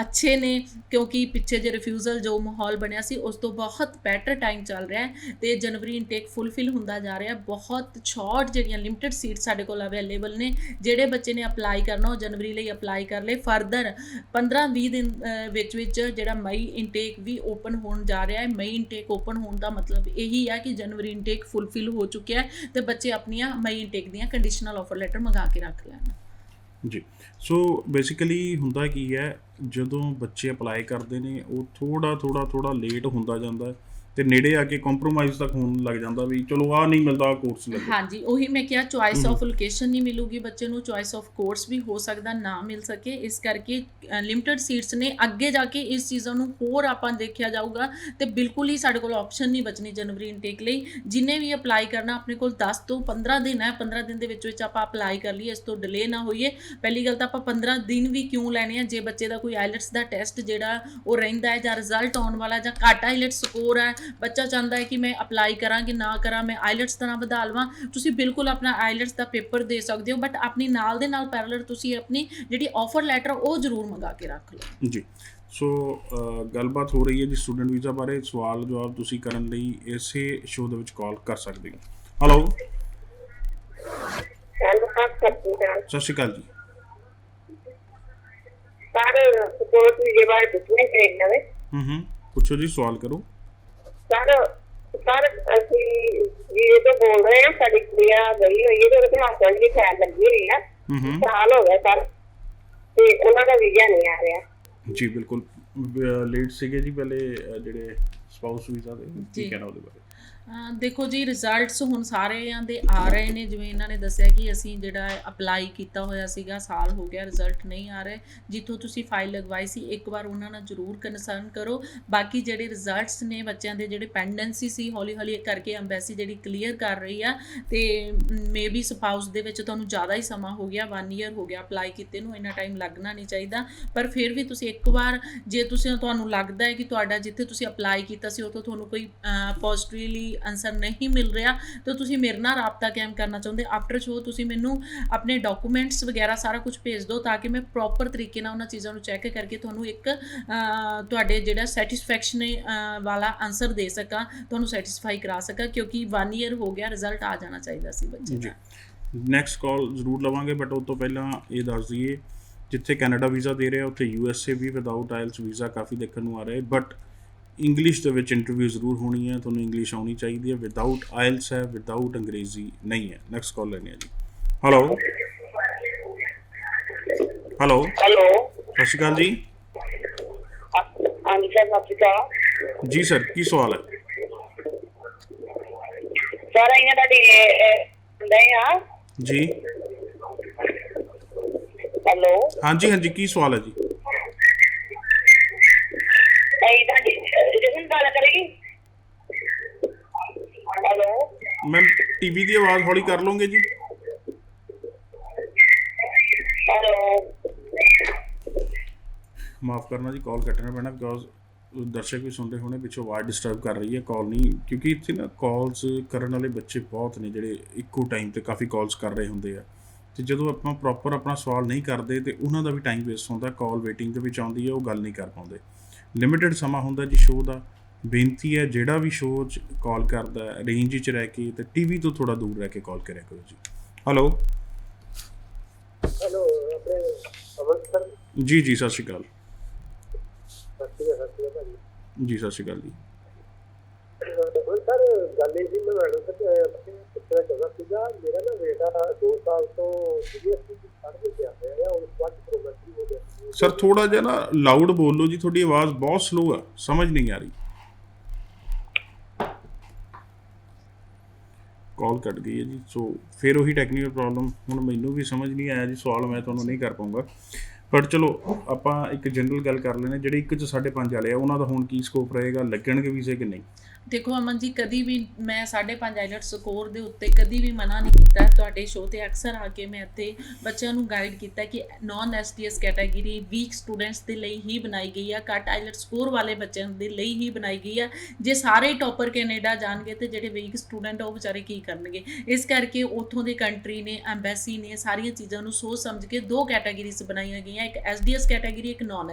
ਅੱਛੇ ਨੇ, ਕਿਉਂਕਿ ਪਿੱਛੇ ਜੇ ਰਿਫਿਊਜ਼ਲ ਜੋ ਮਾਹੌਲ ਬਣਿਆ ਸੀ ਉਸ ਤੋਂ ਬਹੁਤ ਬੈਟਰ ਟਾਈਮ ਚੱਲ ਰਿਹਾ ਹੈ ਤੇ ਜਨਵਰੀ ਇਨਟੇਕ ਫੁੱਲਫਿਲ ਹੁੰਦਾ ਜਾ ਰਿਹਾ। ਬਹੁਤ ਸ਼ਾਰਟ ਜਿਹੜੀਆਂ ਲਿਮਟਿਡ ਸੀਟਸ ਸਾਡੇ ਕੋਲ ਅਵੇਲੇਬਲ ਨੇ। ਜਿਹੜੇ ਬੱਚੇ ਨੇ ਅਪਲਾਈ ਕਰਨਾ ਉਹ ਜਨਵਰੀ ਲਈ ਅਪਲਾਈ ਕਰ ਲਏ। ਫਰਦਰ 15-20 ਦਿਨ ਵਿੱਚ ਜਿਹੜਾ ਮਈ ਇਨਟੇਕ ਵੀ ਓਪਨ ਹੋਣ ਜਾ ਰਿਹਾ ਹੈ। ਮਈ ਇਨਟੇਕ ਓਪਨ ਹੋਣ ਦਾ ਮਤਲਬ ਇਹੀ ਹੈ ਕਿ ਜਨਵਰੀ ਇਨਟੇਕ ਫੁੱਲਫਿਲ ਹੋ ਚੁੱਕਿਆ ਹੈ ਤੇ ਬੱਚੇ ਆਪਣੀਆਂ ਮਈ ਇਨਟੇਕ ਦੀਆਂ ਕੰਡੀਸ਼ਨਲ ਆਫਰ ਲੈਟਰ ਮੰਗਾ ਕੇ ਰੱਖ ਲੈਣ। ਜੀ। ਸੋ ਬੇਸਿਕਲੀ ਹੁੰਦਾ ਕੀ ਹੈ, ਜਦੋਂ ਬੱਚੇ ਅਪਲਾਈ ਕਰਦੇ ਨੇ ਉਹ ਥੋੜਾ ਲੇਟ ਹੁੰਦਾ ਜਾਂਦਾ ਤੇ ਨੇੜੇ ਆ ਕੇ ਕੰਪਰੋਮਾਈਜ਼ ਤੱਕ ਹੋਣ ਲੱਗ ਜਾਂਦਾ ਵੀ ਚਲੋ ਆਹ ਨਹੀਂ ਮਿਲਦਾ ਕੋਰਸ ਲੱਗੋ। ਹਾਂਜੀ, ਉਹੀ ਮੈਂ ਕਿਹਾ ਚੁਆਇਸ ਆਫ ਲੋਕੇਸ਼ਨ ਨਹੀਂ ਮਿਲੂਗੀ ਬੱਚੇ ਨੂੰ, ਚੁਆਇਸ ਆਫ ਕੋਰਸ ਵੀ ਹੋ ਸਕਦਾ ਨਾ ਮਿਲ ਸਕੇ। ਇਸ ਕਰਕੇ ਲਿਮਟਿਡ ਸੀਟਸ ਨੇ। ਅੱਗੇ ਜਾ ਕੇ ਇਸ ਚੀਜ਼ਾਂ ਨੂੰ ਹੋਰ ਆਪਾਂ ਦੇਖਿਆ ਜਾਊਗਾ ਤੇ ਬਿਲਕੁਲ ਹੀ ਸਾਡੇ ਕੋਲ ਆਪਸ਼ਨ ਨਹੀਂ ਬਚਣੀ ਜਨਵਰੀ ਇਨਟੇਕ ਲਈ। ਜਿੰਨੇ ਵੀ ਅਪਲਾਈ ਕਰਨਾ ਆਪਣੇ ਕੋਲ 10 ਤੋਂ 15 ਦਿਨ ਹੈ, 15 ਦਿਨ ਦੇ ਵਿੱਚ ਆਪਾਂ ਅਪਲਾਈ ਕਰ ਲਈਏ, ਇਸ ਤੋਂ ਡਿਲੇ ਨਾ ਹੋਈਏ। ਪਹਿਲੀ ਗੱਲ ਤਾਂ ਆਪਾਂ 15 ਦਿਨ ਵੀ ਕਿਉਂ ਲੈਣੇ ਆ ਜੇ ਬੱਚੇ ਦਾ ਕੋਈ ਆਈਲੈਟਸ ਦਾ ਟੈਸਟ ਜਿਹੜਾ ਉਹ ਰਹਿੰਦਾ ਹੈ ਜਾਂ ਰਿਜ਼ਲਟ ਆਉਣ ਵਾਲਾ ਜਾਂ ਘੱਟ ਆਈਲੈਟਸ ਸਕੋਰ ਹੈ, ਬੱਚਾ ਚਾਹੁੰਦਾ ਹੈ ਕਿ ਮੈਂ ਅਪਲਾਈ ਕਰਾਂ ਕਿ ਨਾ ਕਰਾਂ, ਮੈਂ ਆਈਲੈਟਸ ਤਰ੍ਹਾਂ ਵਧਾ ਲਵਾਂ। ਤੁਸੀਂ ਬਿਲਕੁਲ ਆਪਣਾ ਆਈਲੈਟਸ ਦਾ ਪੇਪਰ ਦੇ ਸਕਦੇ ਹੋ, ਬਟ ਆਪਣੀ ਨਾਲ ਦੇ ਨਾਲ ਪੈਰਲਲ ਤੁਸੀਂ ਆਪਣੀ ਜਿਹੜੀ ਆਫਰ ਲੈਟਰ ਉਹ ਜ਼ਰੂਰ ਮੰਗਾ ਕੇ ਰੱਖ ਲਓ ਜੀ। ਸੋ ਗੱਲਬਾਤ ਹੋ ਰਹੀ ਹੈ ਜੀ ਸਟੂਡੈਂਟ ਵੀਜ਼ਾ ਬਾਰੇ। ਸਵਾਲ ਜਵਾਬ ਤੁਸੀਂ ਕਰਨ ਲਈ ਇਸੇ ਸ਼ੋਅ ਦੇ ਵਿੱਚ ਕਾਲ ਕਰ ਸਕਦੇ ਹੋ। ਹੈਲੋ, ਸਤਿ ਸ਼੍ਰੀ ਅਕਾਲ ਜੀ। ਪੁੱਛੋ ਜੀ, ਸਵਾਲ ਕਰੋ। ਸਰ ਅਸੀਂ ਵੀਰੇ ਤੋਂ ਬੋਲ ਰਹੇ ਹਾਂ। ਸਾਡੀ ਕੁੜੀਆਂ ਗਈ ਹੋਈ ਹੈ ਤੇ ਉਹਦੇ ਹਸਬੈਂਡ ਦੀ ਫੈਨ ਲੱਗੀ ਹੋਈ ਹੈ, ਸਾਲ ਹੋ ਗਿਆ ਸਰ, ਤੇ ਉਹਨਾਂ ਦਾ ਵੀਜ਼ਾ ਨਹੀਂ ਆ ਰਿਹਾ ਜੀ। ਬਿਲਕੁਲ ਲੇਟ ਸੀਗੇ ਜੀ ਪਹਿਲੇ ਜਿਹੜੇ ਸਪਾਊਸ ਵੀਜ਼ਾ ਦੇ, ਕੀ ਕਹਿਣਾ ਉਹਦੇ ਬਾਰੇ? ਦੇਖੋ ਜੀ, ਰਿਜ਼ਲਟਸ ਹੁਣ ਸਾਰਿਆਂ ਦੇ ਆ ਰਹੇ ਨੇ। ਜਿਵੇਂ ਇਹਨਾਂ ਨੇ ਦੱਸਿਆ ਕਿ ਅਸੀਂ ਜਿਹੜਾ ਅਪਲਾਈ ਕੀਤਾ ਹੋਇਆ ਸੀਗਾ, ਸਾਲ ਹੋ ਗਿਆ, ਰਿਜ਼ਲਟ ਨਹੀਂ ਆ ਰਹੇ। ਜਿੱਥੋਂ ਤੁਸੀਂ ਫਾਈਲ ਲਗਵਾਈ ਸੀ ਇੱਕ ਵਾਰ ਉਹਨਾਂ ਨਾਲ ਜ਼ਰੂਰ ਕੰਸਰਨ ਕਰੋ। ਬਾਕੀ ਜਿਹੜੇ ਰਿਜ਼ਲਟਸ ਨੇ ਬੱਚਿਆਂ ਦੇ ਜਿਹੜੇ ਪੈਂਡੈਂਸੀ ਸੀ, ਹੌਲੀ ਹੌਲੀ ਕਰਕੇ ਐਮਬੈਸੀ ਜਿਹੜੀ ਕਲੀਅਰ ਕਰ ਰਹੀ ਆ। ਤੇ ਮੇ ਬੀ ਸਪਾਊਸ ਦੇ ਵਿੱਚ ਤੁਹਾਨੂੰ ਜ਼ਿਆਦਾ ਹੀ ਸਮਾਂ ਹੋ ਗਿਆ, 1 ਈਅਰ ਹੋ ਗਿਆ ਅਪਲਾਈ ਕੀਤੇ ਨੂੰ, ਇੰਨਾ ਟਾਈਮ ਲੱਗਣਾ ਨਹੀਂ ਚਾਹੀਦਾ। ਪਰ ਫਿਰ ਵੀ ਤੁਸੀਂ ਇੱਕ ਵਾਰ ਜੇ ਤੁਹਾਨੂੰ ਲੱਗਦਾ ਹੈ ਕਿ ਤੁਹਾਡਾ ਜਿੱਥੇ ਤੁਸੀਂ ਅਪਲਾਈ ਕੀਤਾ ਸੀ ਉੱਥੋਂ ਤੁਹਾਨੂੰ ਕੋਈ ਪੋਜ਼ਿਟਿਵਲੀ ਆਨਸਰ ਨਹੀਂ ਮਿਲ ਰਿਹਾ ਤਾਂ ਤੁਸੀਂ ਮੇਰੇ ਨਾਲ ਰਾਬਤਾ ਕਾਇਮ ਕਰਨਾ ਚਾਹੁੰਦੇ, ਆਫਟਰ ਸ਼ੋਅ ਤੁਸੀਂ ਮੈਨੂੰ ਆਪਣੇ ਡਾਕੂਮੈਂਟਸ ਵਗੈਰਾ ਸਾਰਾ ਕੁਝ ਭੇਜ ਦਿਓ ਤਾਂ ਕਿ ਮੈਂ ਪ੍ਰੋਪਰ ਤਰੀਕੇ ਨਾਲ ਉਹਨਾਂ ਚੀਜ਼ਾਂ ਨੂੰ ਚੈੱਕ ਕਰਕੇ ਤੁਹਾਨੂੰ ਇੱਕ ਤੁਹਾਡੇ ਜਿਹੜਾ ਸੈਟਿਸਫੈਕਸ਼ਨ ਵਾਲਾ ਆਨਸਰ ਦੇ ਸਕਾਂ, ਤੁਹਾਨੂੰ ਸੈਟਿਸਫਾਈ ਕਰਾ ਸਕਾਂ, ਕਿਉਂਕਿ 1 ਈਅਰ ਹੋ ਗਿਆ, ਰਿਜ਼ਲਟ ਆ ਜਾਣਾ ਚਾਹੀਦਾ ਸੀ ਬੱਚੇ ਦਾ। ਨੈਕਸਟ ਕਾਲ ਜ਼ਰੂਰ ਲਵਾਂਗੇ, ਬਟ ਉਹ ਤੋਂ ਪਹਿਲਾਂ ਇਹ ਦੱਸ ਦਈਏ ਜਿੱਥੇ ਕੈਨੇਡਾ ਵੀਜ਼ਾ ਦੇ ਰਿਹਾ ਉੱਥੇ USA ਵੀ ਵਿਦਆਊਟ ਆਇਲਸ ਵੀਜ਼ਾ ਕਾਫੀ ਦੇਖਣ ਨੂੰ ਆ ਰਿਹਾ, ਬਟ ਇੰਗਲਿਸ਼ ਦੇ ਵਿੱਚ ਇੰਟਰਵਿਊ ਜ਼ਰੂਰ ਹੋਣੀ ਹੈ, ਤੁਹਾਨੂੰ ਇੰਗਲਿਸ਼ ਆਉਣੀ ਚਾਹੀਦੀ ਹੈ। ਵਿਦਆਊਟ ਆਇਲਸ ਹੈ, ਵਿਦਆਊਟ ਅੰਗਰੇਜ਼ੀ ਨਹੀਂ ਹੈ। ਨੈਕਸਟ ਕਾਲ ਲੈਣੀ ਹੈ ਜੀ। ਹੈਲੋ ਹੈਲੋ ਸਤਿ ਸ਼੍ਰੀ ਅਕਾਲ ਜੀ। ਹਾਂਜੀ ਸਰ, ਸਤਿ ਸ਼੍ਰੀ ਅਕਾਲ ਜੀ ਸਰ, ਕੀ ਸਵਾਲ ਹੈ? ਸਰ ਇਹਨਾਂ ਤੁਹਾਡੀ ਨਹੀਂ ਆ ਜੀ। ਹੈਲੋ, ਹਾਂਜੀ ਹਾਂਜੀ, ਕੀ ਸਵਾਲ ਹੈ ਜੀ? ਗੱਲ ਕਰੀ। ਹੈਲੋ ਮੈਮ, ਟੀਵੀ ਦੀ ਆਵਾਜ਼ ਹੌਲੀ ਕਰ ਲਓਗੇ ਜੀ? ਹੈਲੋ, ਮਾਫ ਕਰਨਾ ਜੀ, ਕਾਲ ਕੱਟਣਾ ਪੈਣਾ ਬਿਕੋਜ਼ ਦਰਸ਼ਕ ਵੀ ਸੁਣਦੇ ਹੋਣੇ, ਪਿੱਛੋਂ ਆਵਾਜ਼ ਡਿਸਟਰਬ ਕਰ ਰਹੀ ਹੈ। ਕਾਲ ਨਹੀਂ, ਕਿਉਂਕਿ ਇੱਥੇ ਨਾ ਕਾਲਸ ਕਰਨ ਵਾਲੇ ਬੱਚੇ ਬਹੁਤ ਨੇ ਜਿਹੜੇ ਇੱਕੋ ਟਾਈਮ 'ਤੇ ਕਾਫੀ ਕਾਲਸ ਕਰ ਰਹੇ ਹੁੰਦੇ ਆ, ਅਤੇ ਜਦੋਂ ਆਪਾਂ ਪ੍ਰੋਪਰ ਆਪਣਾ ਸਵਾਲ ਨਹੀਂ ਕਰਦੇ ਤਾਂ ਉਹਨਾਂ ਦਾ ਵੀ ਟਾਈਮ ਵੇਸਟ ਹੁੰਦਾ। ਕਾਲ ਵੇਟਿੰਗ ਦੇ ਵਿੱਚ ਆਉਂਦੀ ਹੈ, ਉਹ ਗੱਲ ਨਹੀਂ ਕਰ ਪਾਉਂਦੇ। ਲਿਮਿਟਿਡ ਸਮਾਂ ਹੁੰਦਾ ਜੀ ਸ਼ੋਅ ਦਾ। ਬੇਨਤੀ ਹੈ ਜਿਹੜਾ ਵੀ ਸ਼ੋਅ 'ਚ ਕਾਲ ਕਰਦਾ ਰੇਂਜ 'ਚ ਰਹਿ ਕੇ ਅਤੇ ਟੀਵੀ ਤੋਂ ਥੋੜ੍ਹਾ ਦੂਰ ਰਹਿ ਕੇ ਕਾਲ ਕਰਿਆ ਕਰੋ ਜੀ। ਹੈਲੋ ਹੈਲੋ, ਅਮਨ ਸਰ। ਜੀ ਜੀ, ਸਤਿ ਸ਼੍ਰੀ ਅਕਾਲ ਸਤਿ ਸ਼੍ਰੀ ਅਕਾਲ ਜੀ। ਸਤਿ ਸ਼੍ਰੀ ਅਕਾਲ ਜੀ। ਸਰ ਗੱਲ ਇਹ ਸੀ, ਮੈਂ ਮੈਡਮ ਸਰ ਪੁੱਛਣਾ ਚਾਹੁੰਦਾ ਸੀਗਾ, ਮੇਰਾ ਨਾ ਬੇਟਾ 2 ਸਾਲ ਤੋਂ ਯੂਨੀਵਰਸਿਟੀ ਪੜ੍ਹ ਕੇ ਗਿਆ ਹੋਇਆ, ਉਸ ਤੋਂ ਬਾਅਦ ਪ੍ਰੋਗਰਾਮ ਹੋ ਗਿਆ। ਸਰ ਥੋੜਾ ਜਿਹਾ ਨਾ ਲਾਊਡ ਬੋਲੋ ਜੀ, ਤੁਹਾਡੀ ਆਵਾਜ਼ ਬਹੁਤ ਸਲੋ ਆ, ਸਮਝ ਨਹੀਂ ਆ ਰਹੀ। ਕਾਲ ਕੱਟ ਗਈ ਹੈ ਜੀ। ਸੋ ਫਿਰ ਉਹੀ ਟੈਕਨੀਕਲ ਪ੍ਰੋਬਲਮ, ਹੁਣ ਮੈਨੂੰ ਵੀ ਸਮਝ ਨਹੀਂ ਆਇਆ ਜੀ ਸਵਾਲ, ਮੈਂ ਤੁਹਾਨੂੰ ਨਹੀਂ ਕਰ ਪਾਊਂਗਾ। ਪਰ ਚਲੋ ਆਪਾਂ ਇੱਕ ਜਨਰਲ ਗੱਲ ਕਰ ਲੈਂਦੇ, ਜਿਹੜੇ 1 'ਚ 5.5 ਵਾਲੇ ਆ ਉਹਨਾਂ ਦਾ ਹੁਣ ਕੀ ਸਕੋਪ ਰਹੇਗਾ, ਲੱਗਣਗੇ ਵੀਜ਼ੇ ਕਿ ਨਹੀਂ? ਦੇਖੋ ਅਮਨ ਜੀ, ਕਦੀ ਵੀ ਮੈਂ 5.5 ਆਈਲੈਟ ਸਕੋਰ ਦੇ ਉੱਤੇ ਕਦੀ ਵੀ ਮਨਾ ਨਹੀਂ ਕੀਤਾ। ਤੁਹਾਡੇ ਸ਼ੋਅ 'ਤੇ ਅਕਸਰ ਆ ਕੇ ਮੈਂ ਇੱਥੇ ਬੱਚਿਆਂ ਨੂੰ ਗਾਈਡ ਕੀਤਾ ਕਿ non STS category weak students ਦੇ ਲਈ ਹੀ ਬਣਾਈ ਗਈ ਆ, ਘੱਟ ਆਈਲੈਟ ਸਕੋਰ ਵਾਲੇ ਬੱਚਿਆਂ ਦੇ ਲਈ ਹੀ ਬਣਾਈ ਗਈ ਆ। ਜੇ ਸਾਰੇ ਟੌਪਰ ਕੈਨੇਡਾ ਜਾਣਗੇ ਤਾਂ ਜਿਹੜੇ ਵੀਕ ਸਟੂਡੈਂਟ ਆ ਉਹ ਵਿਚਾਰੇ ਕੀ ਕਰਨਗੇ। ਇਸ ਕਰਕੇ ਉੱਥੋਂ ਦੇ ਕੰਟਰੀ ਨੇ, ਐਮਬੈਸੀ ਨੇ ਸਾਰੀਆਂ ਚੀਜ਼ਾਂ ਨੂੰ ਸੋਚ ਸਮਝ ਕੇ 2 ਕੈਟਾਗਰੀਜ਼ ਬਣਾਈਆਂ ਗਈਆਂ, ਇੱਕ SDS ਕੈਟਾਗਰੀ, ਇੱਕ ਨੌਨ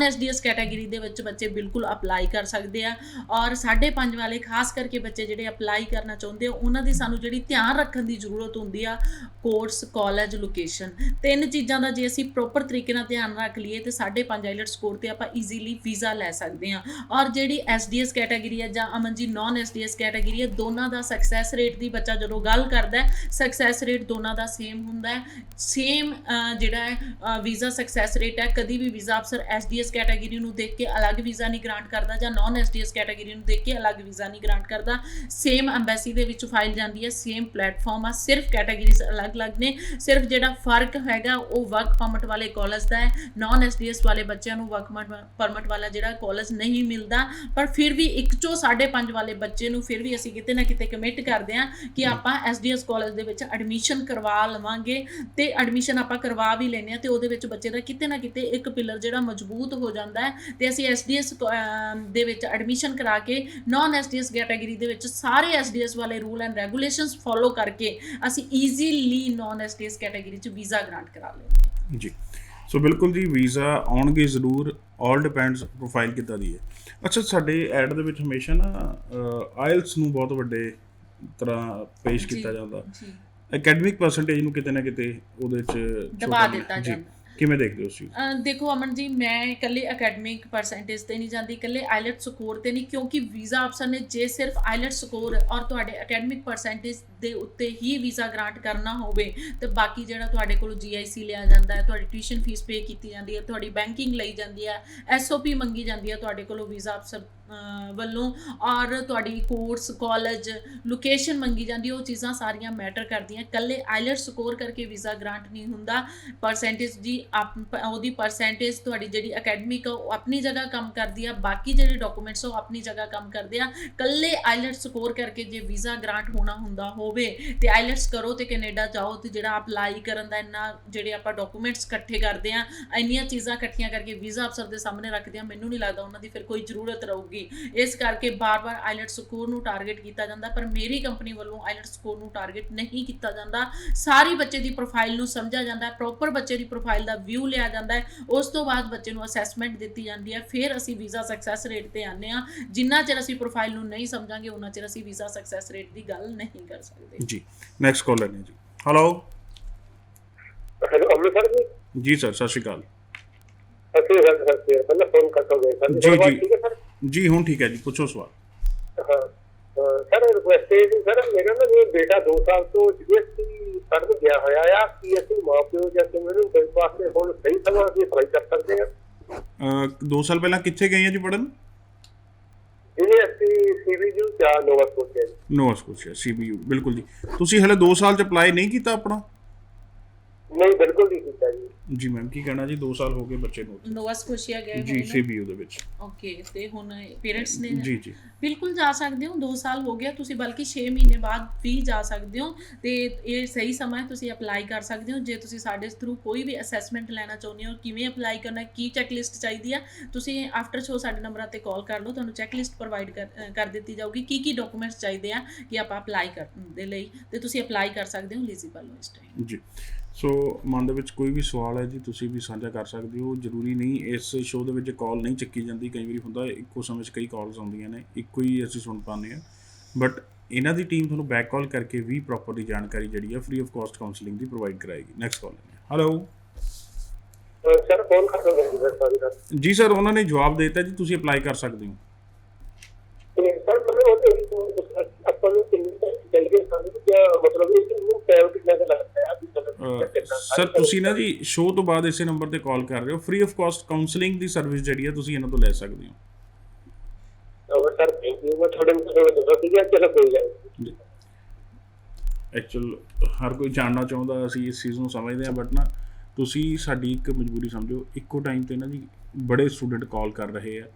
SDS ਕੈਟਾਗਰੀ ਦੇ ਵਿੱਚ ਬੱਚੇ ਬਿਲਕੁਲ ਅਪਲਾਈ ਕਰ ਸਕਦੇ ਆ। ਔਰ 5.5 ਵਾਲੇ ਖਾਸ ਕਰਕੇ ਬੱਚੇ ਜਿਹੜੇ ਅਪਲਾਈ ਕਰਨਾ ਚਾਹੁੰਦੇ ਆ, ਉਹਨਾਂ ਦੀ ਸਾਨੂੰ ਜਿਹੜੀ ਧਿਆਨ ਰੱਖਣ ਦੀ ਜ਼ਰੂਰਤ ਹੁੰਦੀ ਆ, ਕੋਰਸ, ਕਾਲਜ, ਲੋਕੇਸ਼ਨ, 3 ਚੀਜ਼ਾਂ ਦਾ ਜੇ ਅਸੀਂ ਪ੍ਰੋਪਰ ਤਰੀਕੇ ਨਾਲ ਧਿਆਨ ਰੱਖ ਲਈਏ ਤੇ 5.5 ਆਈਲੈਟ ਸਕੋਰ ਤੇ ਆਪਾਂ ਈਜ਼ੀਲੀ ਵੀਜ਼ਾ ਲੈ ਸਕਦੇ ਹਾਂ। ਔਰ ਜਿਹੜੀ SDS ਕੈਟਾਗਰੀ ਹੈ ਜਾਂ Aman ji non SDS category ਹੈ, ਦੋਨਾਂ ਦਾ ਸਕਸੈਸ ਰੇਟ ਦੀ ਬੱਚਾ ਜਦੋਂ ਗੱਲ ਕਰਦਾ, ਸਕਸੈਸ ਰੇਟ ਦੋਨਾਂ ਦਾ ਸੇਮ ਹੁੰਦਾ ਹੈ। ਸੇਮ ਜਿਹੜਾ ਹੈ ਵੀਜ਼ਾ ਸਕਸੈਸ ਰੇਟ ਹੈ। ਕਦੀ ਵੀ ਵੀਜ਼ਾ ਅਫਸਰ ਐਸਡੀਐਸ ਕੈਟਾਗਰੀ ਨੂੰ ਦੇਖ ਕੇ ਅਲੱਗ ਵੀਜ਼ਾ ਨਹੀਂ ਗ੍ਰਾਂਟ ਕਰਦਾ ਜਾਂ ਨਾਨ ਐਸਡੀਐਸ ਕੈਟਾਗਰੀ ਨੂੰ ਦੇਖ ਕੇ ਅਲੱਗ ਵੀਜ਼ਾ ਨਹੀਂ ਗ੍ਰਾਂਟ ਕਰਦਾ। ਸੇਮ ਐਮਬੈਸੀ ਦੇ ਵਿੱਚ ਫਾਈਲ ਜਾਂਦੀ ਹੈ, ਸੇਮ ਪਲੇਟਫਾਰਮ ਆ, ਸਿਰਫ ਕੈਟਾਗਰੀਜ਼ ਅਲੱਗ-ਅਲੱਗ ਨੇ। ਸਿਰਫ ਜਿਹੜਾ ਫਰਕ ਹੈਗਾ ਉਹ ਵਰਕ ਪਰਮਿਟ ਵਾਲੇ ਕਾਲਜ ਦਾ ਹੈ। ਨਾਨ ਐਸਡੀਐਸ ਵਾਲੇ ਬੱਚਿਆਂ ਨੂੰ ਵਰਕ ਪਰਮਿਟ ਵਾਲਾ ਜਿਹੜਾ ਕਾਲਜ ਨਹੀਂ ਮਿਲਦਾ, ਪਰ ਫਿਰ ਵੀ 1/5 ਵਾਲੇ ਬੱਚੇ ਨੂੰ ਫਿਰ ਵੀ ਅਸੀਂ ਕਿਤੇ ਨਾ ਕਿਤੇ ਕਮਿਟ ਕਰਦੇ ਹਾਂ ਕਿ ਆਪਾਂ ਐਸਡੀਐਸ ਕਾਲਜ ਦੇ ਵਿੱਚ ਐਡਮਿਸ਼ਨ ਕਰਵਾ ਲਵਾਂਗੇ। ਤੇ ਐਡਮਿਸ਼ਨ ਆਪਾਂ ਕਰਵਾ ਵੀ ਲੈਂਦੇ ਹਾਂ ਤੇ ਉਹਦੇ ਵਿੱਚ ਬੱਚੇ ਦਾ ਕਿਤੇ ਨਾ ਕਿਤੇ ਇੱਕ ਪਿਲਰ ਜਿਹੜਾ ਮਜ਼ਬੂਤ ਹੋ ਜਾਂਦਾ ਹੈ ਤੇ ਅਸੀਂ ਐਸਡੀਐਸ ਦੇ ਵਿੱਚ ਐਡਮਿਸ਼ਨ ਕਰਾ ਕੇ ਨਾਨ ਐਸਡੀਐਸ ਕੈਟਾਗਰੀ ਦੇ ਵਿੱਚ ਸਾਰੇ ਐਸਡੀਐਸ ਵਾਲੇ ਰੂਲ ਐਂਡ ਰੈਗੂਲੇਸ਼ਨਸ ਫੋਲੋ ਕਰਕੇ ਅਸੀਂ ਈਜ਼ੀਲੀ ਨਾਨ ਐਸਡੀਐਸ ਕੈਟਾਗਰੀ 'ਚ ਵੀਜ਼ਾ ਗ੍ਰਾਂਟ ਕਰਾ ਲੈਂਦੇ ਹਾਂ ਜੀ। ਸੋ ਬਿਲਕੁਲ ਜੀ, ਵੀਜ਼ਾ ਆਉਣਗੇ ਜ਼ਰੂਰ, ਆਲ ਡਿਪੈਂਡਸ ਪ੍ਰੋਫਾਈਲ ਕਿੱਦਾਂ ਦੀ ਹੈ। ਅੱਛਾ, ਸਾਡੇ ਐਡ ਦੇ ਵਿੱਚ ਹਮੇਸ਼ਾ ਨਾ ਆਇਲਸ ਨੂੰ ਬਹੁਤ ਵੱਡੇ ਤਰ੍ਹਾਂ ਪੇਸ਼ ਕੀਤਾ ਜਾਂਦਾ, ਜੀ ਅਕੈਡਮਿਕ ਪਰਸੈਂਟੇਜ ਨੂੰ ਕਿਤੇ ਨਾ ਕਿਤੇ ਉਹਦੇ 'ਚ ਦਬਾ ਦਿੱਤਾ ਜੀ, ਜਾਂਦਾ। ਕਿਵੇਂ ਦੇਖਦੇ ਹੋ ਉਸ ਚੀਜ਼? ਦੇਖੋ ਅਮਨ ਜੀ, ਮੈਂ ਇਕੱਲੇ ਅਕੈਡਮਿਕ ਪਰਸੈਂਟੇਜ ਤੇ ਨਹੀਂ ਜਾਂਦੀ, ਇਕੱਲੇ ਆਈਲੈਟ ਸਕੋਰ ਤੇ ਨਹੀਂ, ਕਿਉਂਕਿ ਵੀਜ਼ਾ ਅਫਸਰ ਨੇ ਜੇ ਸਿਰਫ ਆਈਲੈਟ ਸਕੋਰ ਔਰ ਤੁਹਾਡੇ ਅਕੈਡਮਿਕ ਪਰਸੈਂਟੇਜ ਦੇ ਉੱਤੇ ਹੀ ਵੀਜ਼ਾ ਗ੍ਰਾਂਟ ਕਰਨਾ ਹੋਵੇ ਤੇ ਬਾਕੀ ਜਿਹੜਾ ਤੁਹਾਡੇ ਕੋਲੋਂ GIC ਲਿਆ ਜਾਂਦਾ ਹੈ, ਤੁਹਾਡੀ ਟਿਊਸ਼ਨ ਫੀਸ ਪੇ ਕੀਤੀ ਜਾਂਦੀ ਹੈ, ਤੁਹਾਡੀ ਬੈਂਕਿੰਗ ਲਈ ਜਾਂਦੀ ਹੈ, SOP ਮੰਗੀ ਜਾਂਦੀ ਹੈ ਤੁਹਾਡੇ ਕੋਲੋਂ ਵੀਜ਼ਾ ਅਫਸਰ ਵੱਲੋਂ, ਔਰ ਤੁਹਾਡੀ ਕੋਰਸ ਕਾਲਜ ਲੋਕੇਸ਼ਨ ਮੰਗੀ ਜਾਂਦੀ ਹੈ, ਉਹ ਚੀਜ਼ਾਂ ਸਾਰੀਆਂ ਮੈਟਰ ਕਰਦੀਆਂ। ਇਕੱਲੇ ਆਈਲੈਟ ਸਕੋਰ ਕਰਕੇ ਵੀਜ਼ਾ ਗ੍ਰਾਂਟ ਨਹੀਂ ਹੁੰਦਾ। ਪਰਸੈਂਟੇਜ ਜੀ ਉਹਦੀ ਪਰਸੈਂਟੇਜ ਤੁਹਾਡੀ ਜਿਹੜੀ ਅਕੈਡਮਿਕ ਉਹ ਆਪਣੀ ਜਗ੍ਹਾ ਕੰਮ ਕਰਦੀ ਆ, ਬਾਕੀ ਜਿਹੜੇ ਡਾਕੂਮੈਂਟਸ ਉਹ ਆਪਣੀ ਜਗ੍ਹਾ ਕੰਮ ਕਰਦੇ ਆ। ਇਕੱਲੇ ਆਈਲੈਟ ਸਕੋਰ ਕਰਕੇ ਜੇ ਵੀਜ਼ਾ ਗ੍ਰਾਂਟ ਹੋਣਾ ਹੁੰਦਾ ਹੋਵੇ ਤੇ ਆਈਲੈਟਸ ਕਰੋ ਤੇ ਕੈਨੇਡਾ ਜਾਓ ਤੇ ਜਿਹੜਾ ਅਪਲਾਈ ਕਰਨ ਦਾ ਇੰਨਾ ਜਿਹੜੇ ਆਪਾਂ ਡਾਕੂਮੈਂਟਸ ਇਕੱਠੇ ਕਰਦੇ ਆ, ਇੰਨੀਆਂ ਚੀਜ਼ਾਂ ਇਕੱਠੀਆਂ ਕਰਕੇ ਵੀਜ਼ਾ ਅਫਸਰ ਦੇ ਸਾਹਮਣੇ ਰੱਖਦੇ ਆ, ਮੈਨੂੰ ਨਹੀਂ ਲੱਗਦਾ ਉਹਨਾਂ ਦੀ ਫਿਰ ਕੋਈ ਜ਼ਰੂਰਤ ਰਹੂਗੀ। ਇਸ ਕਰਕੇ ਬਾਰ-ਬਾਰ ਆਈਲੈਟ ਸਕੋਰ ਨੂੰ ਟਾਰਗੇਟ ਕੀਤਾ ਜਾਂਦਾ, ਪਰ ਮੇਰੀ ਕੰਪਨੀ ਵੱਲੋਂ ਆਈਲੈਟ ਸਕੋਰ ਨੂੰ ਟਾਰਗੇਟ ਨਹੀਂ ਕੀਤਾ ਜਾਂਦਾ। ਸਾਰੀ ਬੱਚੇ ਦੀ ਪ੍ਰੋਫਾਈਲ ਨੂੰ ਸਮਝਿਆ ਜਾਂਦਾ, ਪ੍ਰੋਪਰ ਬੱਚੇ ਦੀ ਪ੍ਰੋਫਾਈਲ ਦਾ ਵਿਊ ਲਿਆ ਜਾਂਦਾ ਹੈ, ਉਸ ਤੋਂ ਬਾਅਦ ਬੱਚੇ ਨੂੰ ਅਸੈਸਮੈਂਟ ਦਿੱਤੀ ਜਾਂਦੀ ਹੈ, ਫਿਰ ਅਸੀਂ ਵੀਜ਼ਾ ਸਕਸੈਸ ਰੇਟ ਤੇ ਆਉਂਦੇ ਹਾਂ। ਜਿੰਨਾ ਚਿਰ ਅਸੀਂ ਪ੍ਰੋਫਾਈਲ ਨੂੰ ਨਹੀਂ ਸਮਝਾਂਗੇ ਉਹਨਾਂ ਚਿਰ ਅਸੀਂ ਵੀਜ਼ਾ ਸਕਸੈਸ ਰੇਟ ਦੀ ਗੱਲ ਨਹੀਂ ਕਰ ਸਕਦੇ। ਜੀ, ਨੈਕਸਟ ਕਾਲ ਲੈਣੇ ਜੀ। ਹੈਲੋ ਅੰਮ੍ਰਿਤਸਰ ਜੀ। ਜੀ ਸਰ, ਸਤਿ ਸ਼੍ਰੀ ਅਕਾਲ। ਅਸੀਂ ਪਹਿਲਾਂ ਫੋਨ ਕਰ ਸਕਦੇ ਸਰ? ਜੀ ਜੀ ਠੀਕ ਹੈ ਸਰ। ਜੀ ਹੁਣ ਠੀਕ ਹੈ ਜੀ, ਪੁੱਛੋ ਸਵਾਲ। ਹਾਂ ਸਰ, ਰਿਕੁਐਸਟ ਹੈ ਜੀ ਸਰ, ਮੇਰਾ ਨਾ ਇਹ ਬੇਟਾ 2 ਸਾਲ ਤੋਂ GST ਕੱਢ ਗਿਆ ਹੋਇਆ ਆ, ਕਿ ਅਸੀਂ ਮਾਂ ਪਿਓ ਜਾਂ ਕਿ ਮੈਨੂੰ ਬੈਂਕ ਵਾਸਤੇ ਹੁਣ ਸਹੀ ਸਮਾਂ ਅਸੀਂ ਅਪਲਾਈ ਕਰ ਸਕਦੇ ਹਾਂ? 2 ਸਾਲ ਪਹਿਲਾਂ ਕਿੱਥੇ ਗਏ ਆ ਜੀ ਪੜ੍ਹਨ? GST CBU ਜਾਂ ਨੋਵਾ ਸਕੋਸ਼ੀਆ ਜੀ। ਨੋਵਾ ਸਕੋਸ਼ੀਆ CBU, ਬਿਲਕੁਲ ਜੀ। ਤੁਸੀਂ ਹਲੇ 2 ਸਾਲ 'ਚ ਅਪਲਾਈ ਨਹੀਂ ਕੀਤਾ ਆਪਣਾ? ਨਹੀਂ, ਬਿਲਕੁਲ ਨਹੀਂ ਕੀਤਾ ਜੀ। ਜੀ ਮੈਮ, ਕੀ ਕਹਿਣਾ ਜੀ? 2 ਸਾਲ ਹੋ ਗਏ ਬੱਚੇ ਨੂੰ ਨੋਵਾ ਸਕੋਸ਼ੀਆ ਗਏ ਜੀ CBU ਦੇ ਵਿੱਚ। ਓਕੇ, ਤੇ ਹੁਣ ਪੇਰੈਂਟਸ ਨੇ ਜੀ ਜੀ ਬਿਲਕੁਲ ਜਾ ਸਕਦੇ ਹੋ। 2 ਸਾਲ ਹੋ ਗਿਆ, ਤੁਸੀਂ ਬਲਕਿ 6 ਮਹੀਨੇ ਬਾਅਦ ਵੀ ਜਾ ਸਕਦੇ ਹੋ ਤੇ ਇਹ ਸਹੀ ਸਮਾਂ ਹੈ, ਤੁਸੀਂ ਅਪਲਾਈ ਕਰ ਸਕਦੇ ਹੋ। ਜੇ ਤੁਸੀਂ ਸਾਡੇ ਥਰੂ ਕੋਈ ਵੀ ਅਸੈਸਮੈਂਟ ਲੈਣਾ ਚਾਹੁੰਦੇ ਹੋ, ਕਿਵੇਂ ਅਪਲਾਈ ਕਰਨਾ, ਕੀ ਚੈੱਕਲਿਸਟ ਚਾਹੀਦੀ ਆ, ਤੁਸੀਂ ਆਫਟਰ ਸ਼ੋ ਸਾਡੇ ਨੰਬਰਾਂ ਤੇ ਕਾਲ ਕਰ ਲਓ, ਤੁਹਾਨੂੰ ਚੈੱਕਲਿਸਟ ਪ੍ਰੋਵਾਈਡ ਕਰ ਦਿੱਤੀ ਜਾਊਗੀ, ਕੀ ਡਾਕੂਮੈਂਟਸ ਚਾਹੀਦੇ ਆ ਕਿ ਆਪਾਂ ਅਪਲਾਈ ਕਰਨ ਦੇ ਲਈ, ਤੇ ਤੁਸੀਂ ਅਪਲਾਈ ਕਰ ਸਕਦੇ ਹੋ ਐਲੀਜੀਬਲ ਹੋ ਇਸ ਟਾਈਮ ਜੀ। ਸੋ ਮਨ ਦੇ ਵਿੱਚ ਕੋਈ ਵੀ ਸਵਾਲ ਹੈ ਜੀ, ਤੁਸੀਂ ਵੀ ਸਾਂਝਾ ਕਰ ਸਕਦੇ ਹੋ। ਜ਼ਰੂਰੀ ਨਹੀਂ ਇਸ ਸ਼ੋਅ ਦੇ ਵਿੱਚ ਕਾਲ ਨਹੀਂ ਚੱਕੀ ਜਾਂਦੀ, ਕਈ ਵਾਰੀ ਹੁੰਦਾ ਇੱਕੋ ਸਮੇਂ 'ਚ ਕਈ ਕਾਲਸ ਆਉਂਦੀਆਂ ਨੇ, ਇੱਕੋ ਹੀ ਅਸੀਂ ਸੁਣ ਪਾਉਂਦੇ ਹਾਂ, ਬਟ ਇਹਨਾਂ ਦੀ ਟੀਮ ਤੁਹਾਨੂੰ ਬੈਕ ਕਾਲ ਕਰਕੇ ਵੀ ਪ੍ਰੋਪਰਲੀ ਜਾਣਕਾਰੀ ਜਿਹੜੀ ਹੈ free of cost counselling the provide ਕਰਾਏਗੀ। Next call ਹੈ। ਹੈਲੋ ਸਰ, ਫੋਨ ਕਰ ਸਕਦੇ ਸਰ? Sorry sir. ਜੀ ਸਰ, ਉਹਨਾਂ ਨੇ ਜਵਾਬ ਦੇ ਦਿੱਤਾ ਜੀ, ਤੁਸੀਂ ਅਪਲਾਈ ਕਰ ਸਕਦੇ ਹੋ। ਸਰ ਆਪਾਂ ਨੂੰ ਕਿੰਨੀ ਚਾਹੀਦੀ ਸਾਨੂੰ, ਕਿਆ ਮਤਲਬ ਇਹਨੂੰ ਟਾਈਮ ਕਿੰਨਾ ਕੁ ਲੱਗਦਾ ਹੈ? ਸਰ ਤੁਸੀਂ ਨਾ ਜੀ ਸ਼ੋਅ ਤੋਂ ਬਾਅਦ ਇਸੇ ਨੰਬਰ ਤੇ ਕਾਲ ਕਰ ਰਹੇ ਹੋ, free of cost counselling the service ਜਿਹੜੀ ਹੈ ਤੁਸੀਂ ਇਹਨਾਂ ਤੋਂ ਲੈ ਸਕਦੇ ਹੋ। Sir thank you. ਮੈਂ ਤੁਹਾਡੇ ਨਾਲ ਦੱਸਿਆ ਸੀਗਾ, ਚਲੋ ਕੋਈ ਗੱਲ ਨਹੀਂ। ਐਕਚੁਅਲ ਹਰ ਕੋਈ ਜਾਣਨਾ ਚਾਹੁੰਦਾ, ਅਸੀਂ ਇਸ ਚੀਜ਼ ਨੂੰ ਸਮਝਦੇ ਹਾਂ, ਬਟ ਨਾ ਤੁਸੀਂ ਸਾਡੀ ਇੱਕ ਮਜਬੂਰੀ ਸਮਝੋ। ਇੱਕੋ ਟਾਈਮ 'ਤੇ ਨਾ ਜੀ ਬੜੇ ਸਟੂਡੈਂਟ ਕਾਲ ਕਰ ਰਹੇ ਆ,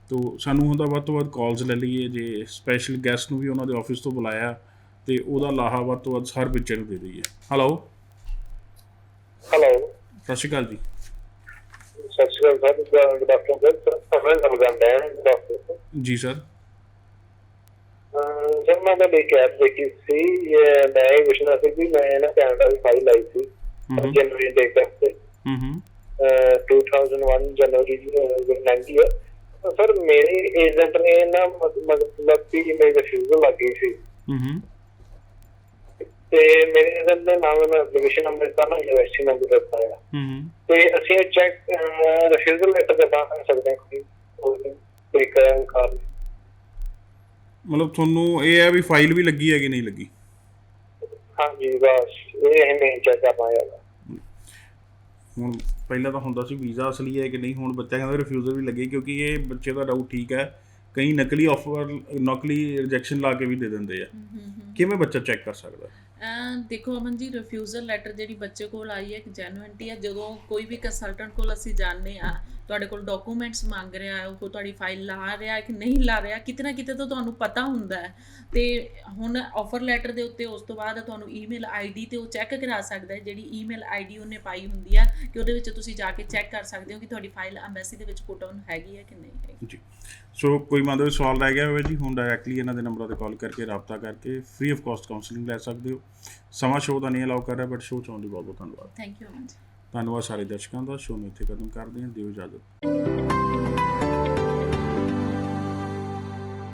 ਤੋ ਸਾਨੂੰ ਹੁੰਦਾ ਵੱਧ ਤੋਂ ਵੱਧ ਕਾਲਸ ਲੈ ਲਈਏ। ਜੇ ਸਪੈਸ਼ਲ ਗੈਸਟ ਨੂੰ ਵੀ ਉਹਨਾਂ ਦੇ ਆਫਿਸ ਤੋਂ ਬੁਲਾਇਆ ਤੇ ਉਹਦਾ ਲਾਹਾ ਵੱਧ ਤੋਂ ਵੱਧ ਹਰ ਬੱਚੇ ਨੂੰ ਦੇ ਦਈਏ। ਹੈਲੋ ਹੈਲੋ, ਸਤਿ ਸ਼੍ਰੀ ਅਕਾਲ ਜੀ। ਸਤਿ ਸ਼੍ਰੀ ਅਕਾਲ ਸਰ, ਗੁੱਡ ਆਫਟਰਨੂਨ ਸਰ। ਸਮਝ ਸਮਝਾਉਂਦਾ ਹੈ ਡਾਕਟਰ ਜੀ ਸਰ। ਸਰ ਮੈਂ ਤਾਂ ਇੱਕ ਐਪ ਦੇਖੀ ਸੀ, ਮੈਂ ਇਹ ਪੁੱਛਣਾ ਸੀ ਕਿ ਮੈਂ ਨਾ ਕੈਨੇਡਾ ਦੀ ਫਾਈਲ ਆਈ ਸੀ ਜਨਵਰੀ ਦੇ ਤੱਕ 2001 ਜਨਵਰੀ 90 ਹੈ। ਸਰ ਮੇਰੇ ਏਜੰਟ ਨੇ ਨਾ ਮਤਲਬ ਕਿ ਮੇਰੀ ਰਿਫਿਊਜ਼ਲ ਲੱਗ ਗਈ ਸੀ ਤੇ ਮੇਰੇ ਏਜੰਟ ਦੇ ਨਾਮ ਮੈਂ ਐਪਲੀਕੇਸ਼ਨ ਨੰਬਰ ਦਿੱਤਾ ਨਾ, ਯੂਨੀਵਰਸਿਟੀ ਨੰਬਰ ਦਿੱਤਾ ਹੈ, ਤੇ ਅਸੀਂ ਚੈੱਕ ਰਿਫਿਊਜ਼ਲ ਲੈਟਰ ਦੇ ਬਾਅਦ ਕਰ ਸਕਦੇ ਹਾਂ ਕੋਈ ਕਾਰਨ? ਮਤਲਬ ਤੁਹਾਨੂੰ ਇਹ ਹੈ ਵੀ ਫਾਈਲ ਵੀ ਲੱਗੀ ਹੈ ਕਿ ਨਹੀਂ ਲੱਗੀ? ਹਾਂਜੀ, ਬਸ ਇਹ ਨਹੀਂ ਚੈੱਕ ਕਰ ਪਾਇਆ। ਹੁਣ ਪਹਿਲਾਂ ਤਾਂ ਹੁੰਦਾ ਸੀ ਵੀਜ਼ਾ ਅਸਲੀ ਹੈ ਕਿ ਨਹੀਂ, ਹੁਣ ਬੱਚਾ ਕਹਿੰਦਾ ਰਿਫਿਊਜ਼ਲ ਵੀ ਲੱਗੇ, ਕਿਉਂਕਿ ਇਹ ਬੱਚੇ ਦਾ ਡਾਊਟ ਠੀਕ ਹੈ, ਕਈ ਨਕਲੀ ਆਫਰ ਨਕਲੀ ਰਿਜੈਕਸ਼ਨ ਲਾ ਕੇ ਵੀ ਦੇ ਦਿੰਦੇ ਆ। ਕਿਵੇਂ ਬੱਚਾ ਚੈੱਕ ਕਰ ਸਕਦਾ? ਦੇਖੋ ਅਮਨ ਜੀ, ਰਿਫਿਊਜ਼ਲ ਲੈਟਰ ਜਿਹੜੀ ਬੱਚੇ ਕੋਲ ਆਈ ਹੈ ਇੱਕ ਜੈਨੂਇਨਟੀ ਹੈ। ਜਦੋਂ ਕੋਈ ਵੀ ਕੰਸਲਟੈਂਟ ਕੋਲ ਅਸੀਂ ਜਾਂਦੇ ਆ, ਤੁਹਾਡੇ ਕੋਲ ਡਾਕੂਮੈਂਟਸ ਮੰਗ ਰਿਹਾ ਹੈ, ਉਹ ਤੁਹਾਡੀ ਫਾਈਲ ਲਾ ਰਿਹਾ ਕਿ ਨਹੀਂ ਲਾ ਰਿਹਾ, ਕਿਤੇ ਨਾ ਕਿਤੇ ਤਾਂ ਤੁਹਾਨੂੰ ਪਤਾ ਹੁੰਦਾ ਹੈ। ਤੇ ਹੁਣ ਆਫਰ ਲੈਟਰ ਦੇ ਉੱਤੇ ਉਸ ਤੋਂ ਬਾਅਦ ਤੁਹਾਨੂੰ ਈਮੇਲ ਆਈਡੀ ਤੇ ਉਹ ਚੈੱਕ ਕਰਾ ਸਕਦਾ ਹੈ, ਜਿਹੜੀ ਈਮੇਲ ਆਈਡੀ ਉਹਨੇ ਪਾਈ ਹੁੰਦੀ ਆ, ਕਿ ਉਹਦੇ ਵਿੱਚ ਤੁਸੀਂ ਜਾ ਕੇ ਚੈੱਕ ਕਰ ਸਕਦੇ ਹੋ ਕਿ ਤੁਹਾਡੀ ਫਾਈਲ ਐਮਬੈਸੀ ਦੇ ਵਿੱਚ ਪੁੱਟ ਆਨ ਹੈਗੀ ਹੈ ਕਿ ਨਹੀਂ ਹੈਗੀ। ਜੀ, ਸੋ ਕੋਈ ਮੰਨ ਲਓ ਸਵਾਲ ਰਹਿ ਗਿਆ ਹੋਵੇ ਜੀ, ਹੁਣ ਡਾਇਰੈਕਟਲੀ ਇਹਨਾਂ ਦੇ ਨੰਬਰਾਂ 'ਤੇ ਕਾਲ ਕਰਕੇ ਰਾਬਤਾ ਕਰਕੇ ਫ੍ਰੀ ਆਫ ਕਾਸਟ ਕਾਉਂਸਲਿੰਗ ਲੈ ਸਕਦੇ ਹੋ। ਸਮਾਂ ਸ਼ੋਅ ਦਾ ਨਹੀਂ ਅਲਾਉ ਕਰ ਰਿਹਾ, ਬਟ ਸ਼ੋਅ 'ਚ ਆਉਣ ਲਈ ਬਹੁਤ ਬਹੁਤ ਧੰਨਵਾਦ। Thank you Aman ji. ਧੰਨਵਾਦ ਸਾਰੇ ਦਰਸ਼ਕਾਂ ਦਾ। ਸ਼ੋਅ ਨੂੰ ਇੱਥੇ ਖਤਮ ਕਰਦੇ ਹਾਂ, ਦਿਓ ਇਜਾਜ਼ਤ।